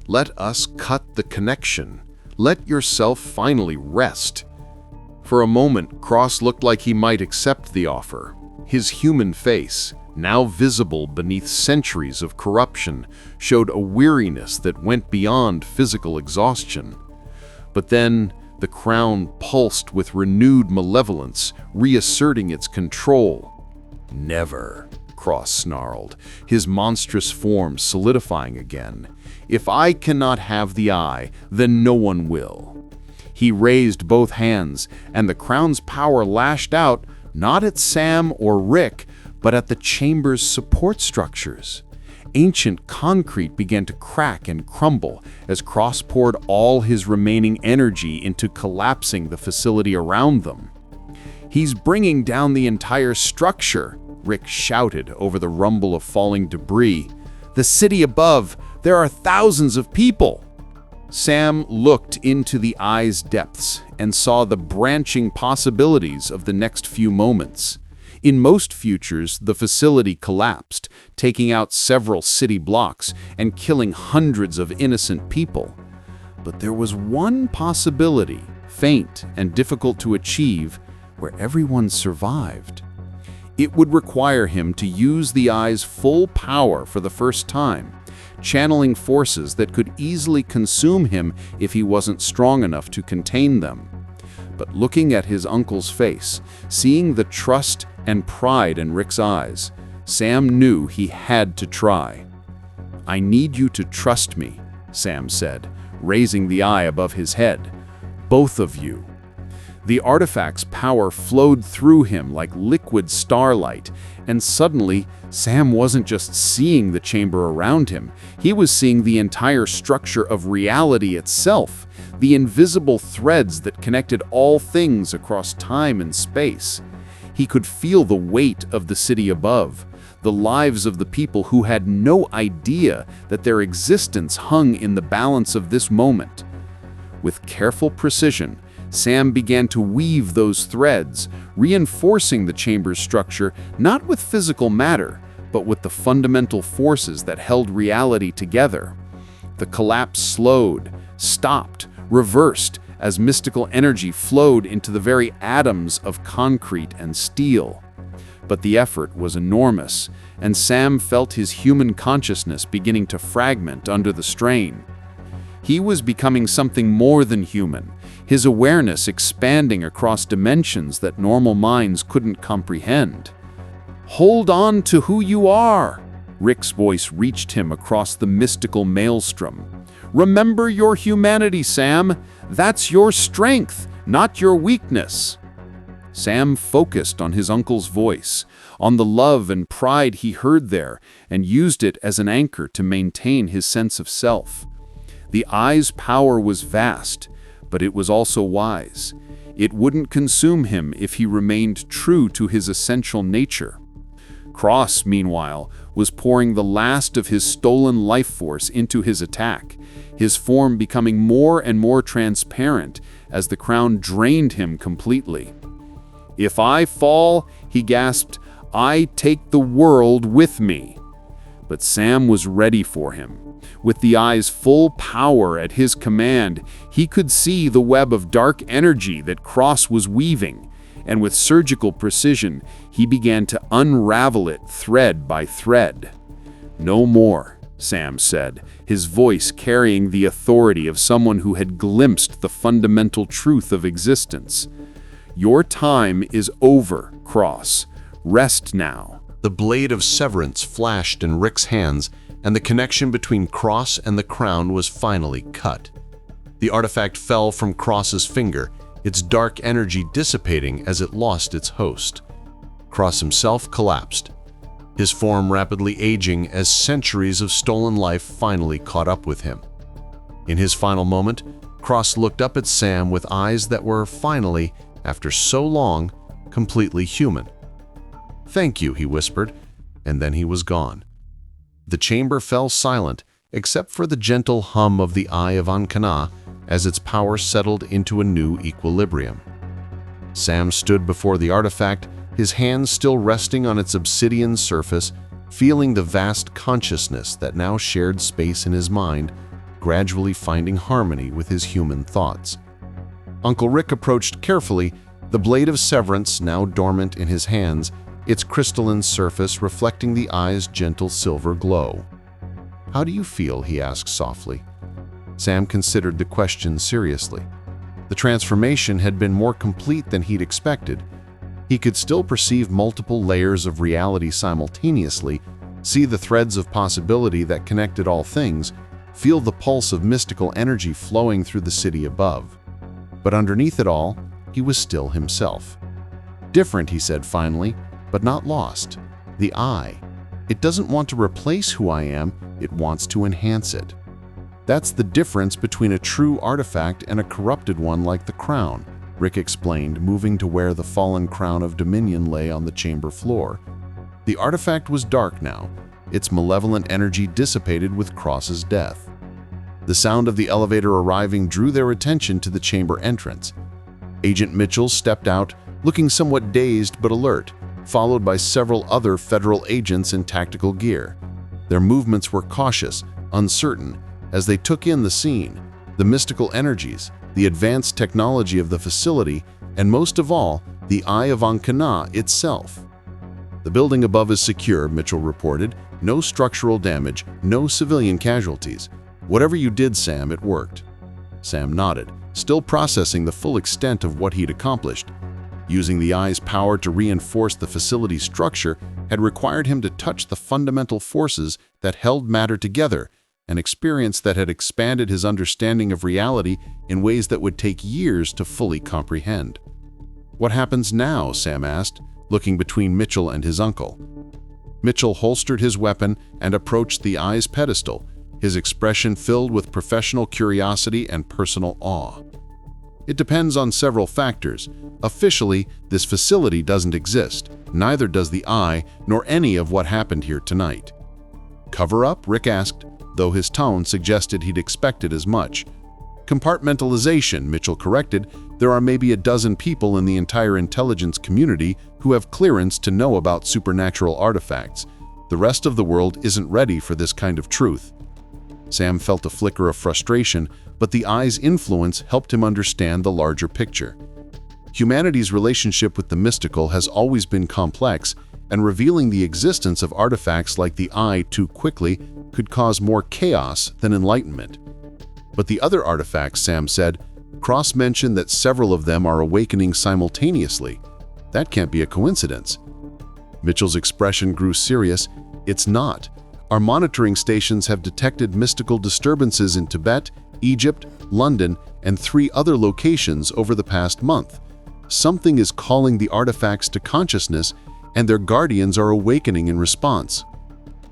"Let us cut the connection. Let yourself finally rest." For a moment, Cross looked like he might accept the offer. His human face, now visible beneath centuries of corruption, showed a weariness that went beyond physical exhaustion. But then, the crown pulsed with renewed malevolence, reasserting its control. "Never," Cross snarled, his monstrous form solidifying again. "If I cannot have the eye, then no one will." He raised both hands, and the crown's power lashed out, not at Sam or Rick, but at the chamber's support structures. Ancient concrete began to crack and crumble as Cross poured all his remaining energy into collapsing the facility around them. "He's bringing down the entire structure," Rick shouted over the rumble of falling debris. "The city above, there are thousands of people." Sam looked into the eye's depths and saw the branching possibilities of the next few moments. In most futures, the facility collapsed, taking out several city blocks and killing hundreds of innocent people. But there was one possibility, faint and difficult to achieve, where everyone survived. It would require him to use the eye's full power for the first time, channeling forces that could easily consume him if he wasn't strong enough to contain them. But looking at his uncle's face, seeing the trust and pride in Rick's eyes, Sam knew he had to try. "I need you to trust me," Sam said, raising the eye above his head. "Both of you." The artifact's power flowed through him like liquid starlight, and suddenly, Sam wasn't just seeing the chamber around him, he was seeing the entire structure of reality itself, the invisible threads that connected all things across time and space. He could feel the weight of the city above, the lives of the people who had no idea that their existence hung in the balance of this moment. With careful precision, Sam began to weave those threads, reinforcing the chamber's structure not with physical matter, but with the fundamental forces that held reality together. The collapse slowed, stopped, reversed, as mystical energy flowed into the very atoms of concrete and steel. But the effort was enormous, and Sam felt his human consciousness beginning to fragment under the strain. He was becoming something more than human, his awareness expanding across dimensions that normal minds couldn't comprehend. "Hold on to who you are!" Rick's voice reached him across the mystical maelstrom. "Remember your humanity, Sam. That's your strength, not your weakness." Sam focused on his uncle's voice, on the love and pride he heard there, and used it as an anchor to maintain his sense of self. The eye's power was vast, but it was also wise. It wouldn't consume him if he remained true to his essential nature. Cross, meanwhile, was pouring the last of his stolen life force into his attack, his form becoming more and more transparent as the crown drained him completely. "If I fall," he gasped, "I take the world with me." But Sam was ready for him. With the eye's full power at his command, he could see the web of dark energy that Cross was weaving, and with surgical precision, he began to unravel it thread by thread. "No more," Sam said, his voice carrying the authority of someone who had glimpsed the fundamental truth of existence. "Your time is over, Cross. Rest now." The blade of severance flashed in Rick's hands, and the connection between Cross and the crown was finally cut. The artifact fell from Cross's finger, its dark energy dissipating as it lost its host. Cross himself collapsed, his form rapidly aging as centuries of stolen life finally caught up with him. In his final moment, Cross looked up at Sam with eyes that were finally, after so long, completely human. "Thank you," he whispered, and then he was gone. The chamber fell silent, except for the gentle hum of the Eye of Ankana as its power settled into a new equilibrium. Sam stood before the artifact, his hands still resting on its obsidian surface, feeling the vast consciousness that now shared space in his mind, gradually finding harmony with his human thoughts. Uncle Rick approached carefully, the blade of severance now dormant in his hands, its crystalline surface reflecting the eye's gentle silver glow. "How do you feel?" he asked softly. Sam considered the question seriously. The transformation had been more complete than he'd expected. He could still perceive multiple layers of reality simultaneously, see the threads of possibility that connected all things, feel the pulse of mystical energy flowing through the city above. But underneath it all, he was still himself. "Different," he said finally, "but not lost. The eye. It doesn't want to replace who I am, it wants to enhance it. That's the difference between a true artifact and a corrupted one like the crown," Rick explained, moving to where the fallen crown of dominion lay on the chamber floor. The artifact was dark now, its malevolent energy dissipated with Cross's death. The sound of the elevator arriving drew their attention to the chamber entrance. Agent Mitchell stepped out, looking somewhat dazed but alert, followed by several other federal agents in tactical gear. Their movements were cautious, uncertain, as they took in the scene, the mystical energies, the advanced technology of the facility, and most of all, the Eye of Ankana itself. "The building above is secure," Mitchell reported. "No structural damage, no civilian casualties. Whatever you did, Sam, it worked." Sam nodded, still processing the full extent of what he'd accomplished. Using the eye's power to reinforce the facility's structure had required him to touch the fundamental forces that held matter together, an experience that had expanded his understanding of reality in ways that would take years to fully comprehend. "What happens now?" Sam asked, looking between Mitchell and his uncle. Mitchell holstered his weapon and approached the eye's pedestal, his expression filled with professional curiosity and personal awe. It depends on several factors. Officially, this facility doesn't exist. Neither does the Eye, nor any of what happened here tonight. Cover up? Rick asked, though his tone suggested he'd expected as much. Compartmentalization, Mitchell corrected. There are maybe a dozen people in the entire intelligence community who have clearance to know about supernatural artifacts. The rest of the world isn't ready for this kind of truth. Sam felt a flicker of frustration, but the Eye's influence helped him understand the larger picture. Humanity's relationship with the mystical has always been complex, and revealing the existence of artifacts like the Eye too quickly could cause more chaos than enlightenment. But the other artifacts, Sam said, Cross mentioned that several of them are awakening simultaneously. That can't be a coincidence. Mitchell's expression grew serious. It's not. Our monitoring stations have detected mystical disturbances in Tibet, Egypt, London, and 3 other locations over the past month. Something is calling the artifacts to consciousness, and their guardians are awakening in response.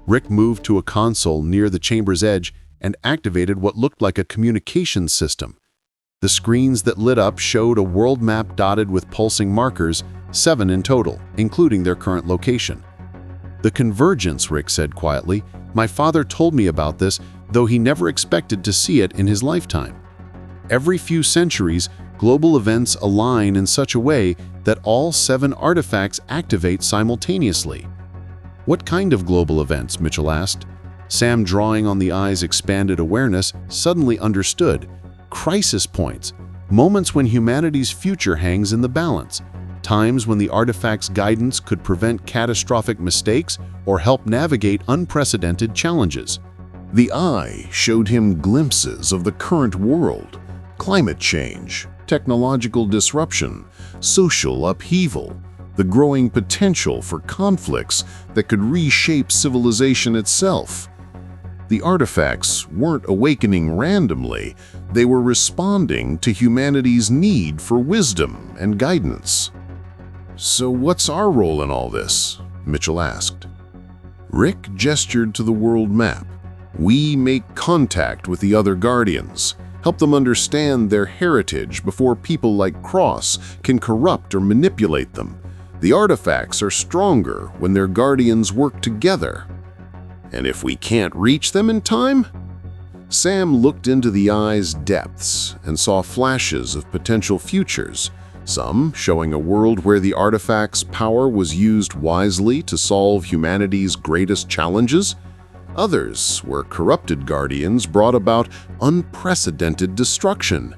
Rick moved to a console near the chamber's edge and activated what looked like a communications system. The screens that lit up showed a world map dotted with pulsing markers, 7 in total, including their current location. The convergence, Rick said quietly. My father told me about this, though he never expected to see it in his lifetime. Every few centuries, global events align in such a way that all 7 artifacts activate simultaneously. What kind of global events? Mitchell asked. Sam, drawing on the Eye's expanded awareness, suddenly understood. Crisis points, moments when humanity's future hangs in the balance, times when the artifact's guidance could prevent catastrophic mistakes or help navigate unprecedented challenges. The Eye showed him glimpses of the current world, climate change, technological disruption, social upheaval, the growing potential for conflicts that could reshape civilization itself. The artifacts weren't awakening randomly, they were responding to humanity's need for wisdom and guidance. So what's our role in all this? Mitchell asked. Rick gestured to the world map. We make contact with the other guardians, help them understand their heritage before people like Cross can corrupt or manipulate them. The artifacts are stronger when their guardians work together. And if we can't reach them in time? Sam looked into the Eye's depths and saw flashes of potential futures, some showing a world where the artifact's power was used wisely to solve humanity's greatest challenges, others where corrupted guardians brought about unprecedented destruction.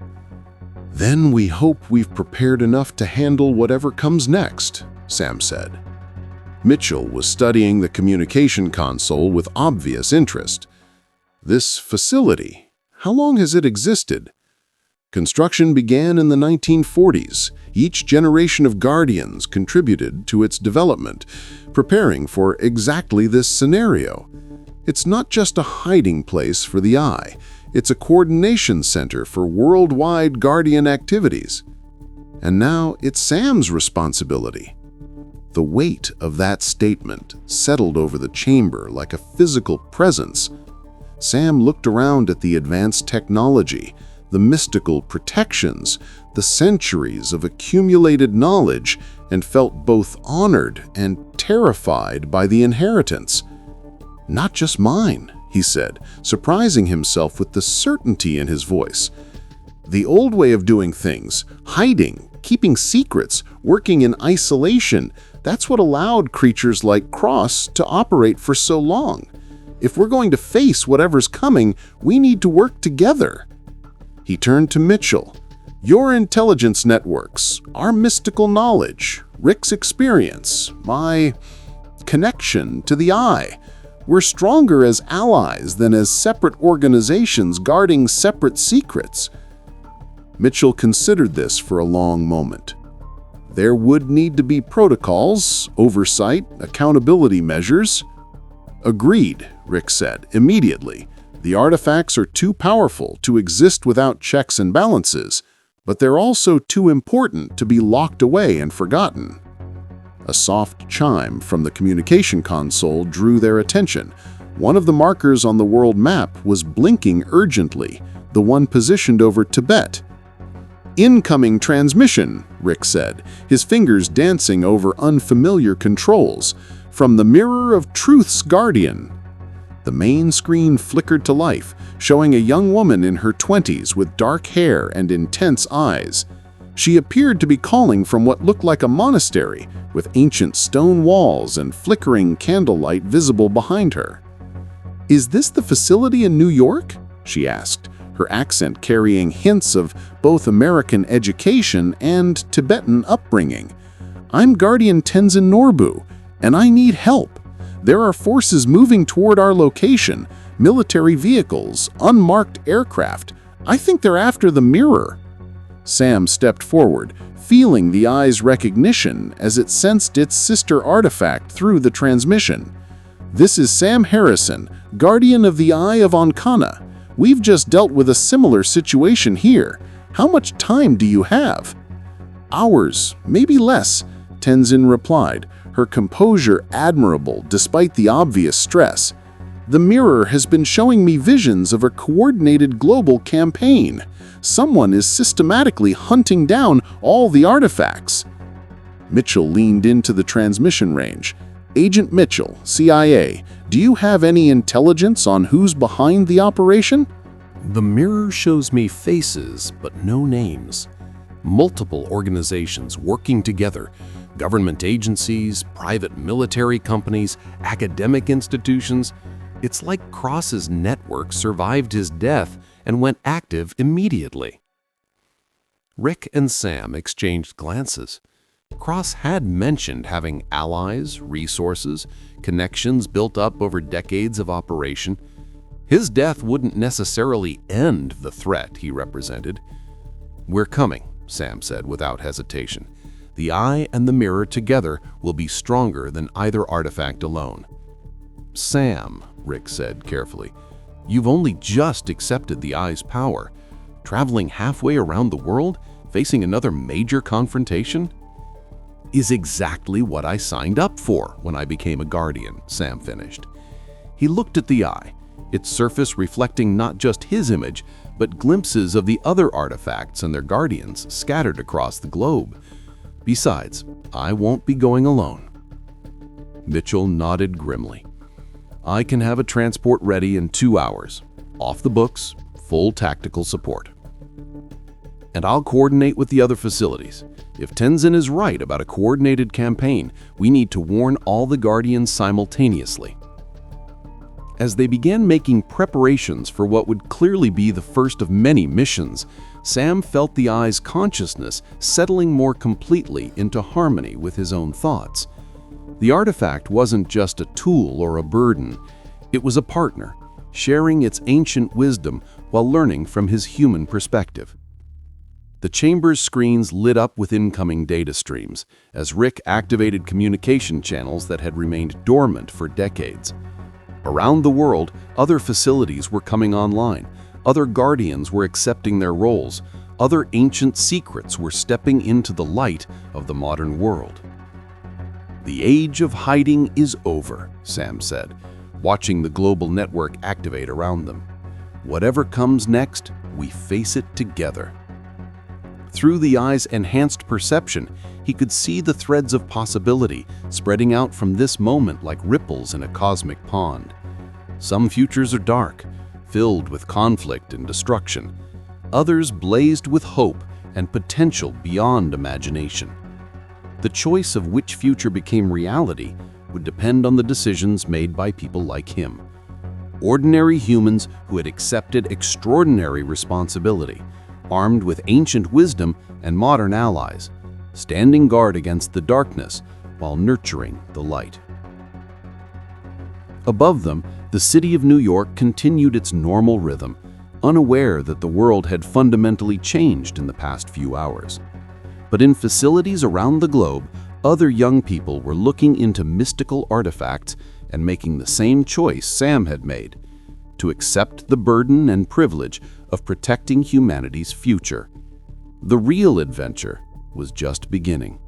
Then we hope we've prepared enough to handle whatever comes next, Sam said. Mitchell was studying the communication console with obvious interest. This facility, how long has it existed? Construction began in the 1940s. Each generation of guardians contributed to its development, preparing for exactly this scenario. It's not just a hiding place for the Eye. It's a coordination center for worldwide guardian activities. And now it's Sam's responsibility. The weight of that statement settled over the chamber like a physical presence. Sam looked around at the advanced technology, the mystical protections, the centuries of accumulated knowledge, and felt both honored and terrified by the inheritance. Not just mine, he said, surprising himself with the certainty in his voice. The old way of doing things, hiding, keeping secrets, working in isolation, that's what allowed creatures like Cross to operate for so long. If we're going to face whatever's coming, we need to work together. He turned to Mitchell. Your intelligence networks, our mystical knowledge, Rick's experience, my connection to the Eye. We're stronger as allies than as separate organizations guarding separate secrets. Mitchell considered this for a long moment. There would need to be protocols, oversight, accountability measures. Agreed, Rick said, immediately. The artifacts are too powerful to exist without checks and balances, but they're also too important to be locked away and forgotten. A soft chime from the communication console drew their attention. One of the markers on the world map was blinking urgently, the one positioned over Tibet. "Incoming transmission," Rick said, his fingers dancing over unfamiliar controls. "From the Mirror of Truth's Guardian." The main screen flickered to life, showing a young woman in her 20s with dark hair and intense eyes. She appeared to be calling from what looked like a monastery, with ancient stone walls and flickering candlelight visible behind her. "Is this the facility in New York?" she asked, her accent carrying hints of both American education and Tibetan upbringing. "I'm Guardian Tenzin Norbu, and I need help. There are forces moving toward our location, military vehicles, unmarked aircraft. I think they're after the mirror." Sam stepped forward, feeling the eye's recognition as it sensed its sister artifact through the transmission. "This is Sam Harrison, Guardian of the Eye of Ankana. We've just dealt with a similar situation here. How much time do you have?" "Hours, maybe less," Tenzin replied, her composure admirable despite the obvious stress. "The mirror has been showing me visions of a coordinated global campaign. Someone is systematically hunting down all the artifacts." Mitchell leaned into the transmission range. "Agent Mitchell, CIA, do you have any intelligence on who's behind the operation?" The mirror shows me faces, but no names. Multiple organizations working together. Government agencies, private military companies, academic institutions. It's like Cross's network survived his death and went active immediately. Rick and Sam exchanged glances. Cross had mentioned having allies, resources, connections built up over decades of operation. His death wouldn't necessarily end the threat he represented. "We're coming," Sam said without hesitation. "The eye and the mirror together will be stronger than either artifact alone." "Sam," Rick said carefully, "you've only just accepted the eye's power. Traveling halfway around the world, facing another major confrontation?" "Is exactly what I signed up for when I became a Guardian," Sam finished. He looked at the eye, its surface reflecting not just his image, but glimpses of the other artifacts and their guardians scattered across the globe. "Besides, I won't be going alone." Mitchell nodded grimly. "I can have a transport ready in 2 hours. Off the books, full tactical support. And I'll coordinate with the other facilities. If Tenzin is right about a coordinated campaign, we need to warn all the Guardians simultaneously." As they began making preparations for what would clearly be the first of many missions, Sam felt the eye's consciousness settling more completely into harmony with his own thoughts. The artifact wasn't just a tool or a burden. It was a partner, sharing its ancient wisdom while learning from his human perspective. The chamber's screens lit up with incoming data streams as Rick activated communication channels that had remained dormant for decades. Around the world, other facilities were coming online. Other Guardians were accepting their roles. Other ancient secrets were stepping into the light of the modern world. "The age of hiding is over," Sam said, watching the global network activate around them. "Whatever comes next, we face it together." Through the eye's enhanced perception, he could see the threads of possibility spreading out from this moment like ripples in a cosmic pond. Some futures are dark, filled with conflict and destruction. Others blazed with hope and potential beyond imagination. The choice of which future became reality would depend on the decisions made by people like him. Ordinary humans who had accepted extraordinary responsibility, armed with ancient wisdom and modern allies, standing guard against the darkness while nurturing the light. Above them, the city of New York continued its normal rhythm, unaware that the world had fundamentally changed in the past few hours. But in facilities around the globe, other young people were looking into mystical artifacts and making the same choice Sam had made, to accept the burden and privilege of protecting humanity's future. The real adventure was just beginning.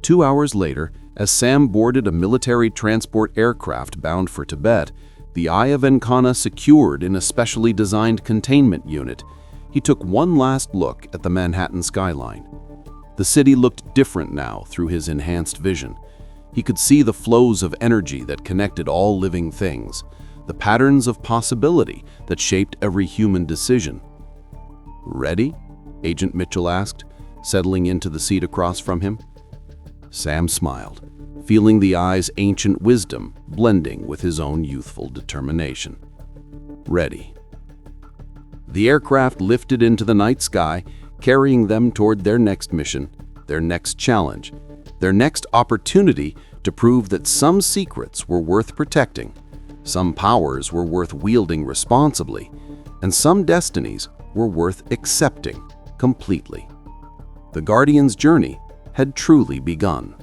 2 hours later, as Sam boarded a military transport aircraft bound for Tibet, the Eye of Ankana secured in a specially designed containment unit, He took one last look at the Manhattan skyline. The city looked different now through his enhanced vision. He could see the flows of energy that connected all living things, the patterns of possibility that shaped every human decision. "Ready?" Agent Mitchell asked, settling into the seat across from him. Sam smiled, feeling the eye's ancient wisdom blending with his own youthful determination. Ready. The aircraft lifted into the night sky, carrying them toward their next mission, their next challenge, their next opportunity to prove that some secrets were worth protecting, some powers were worth wielding responsibly, and some destinies were worth accepting completely. The Guardian's journey had truly begun.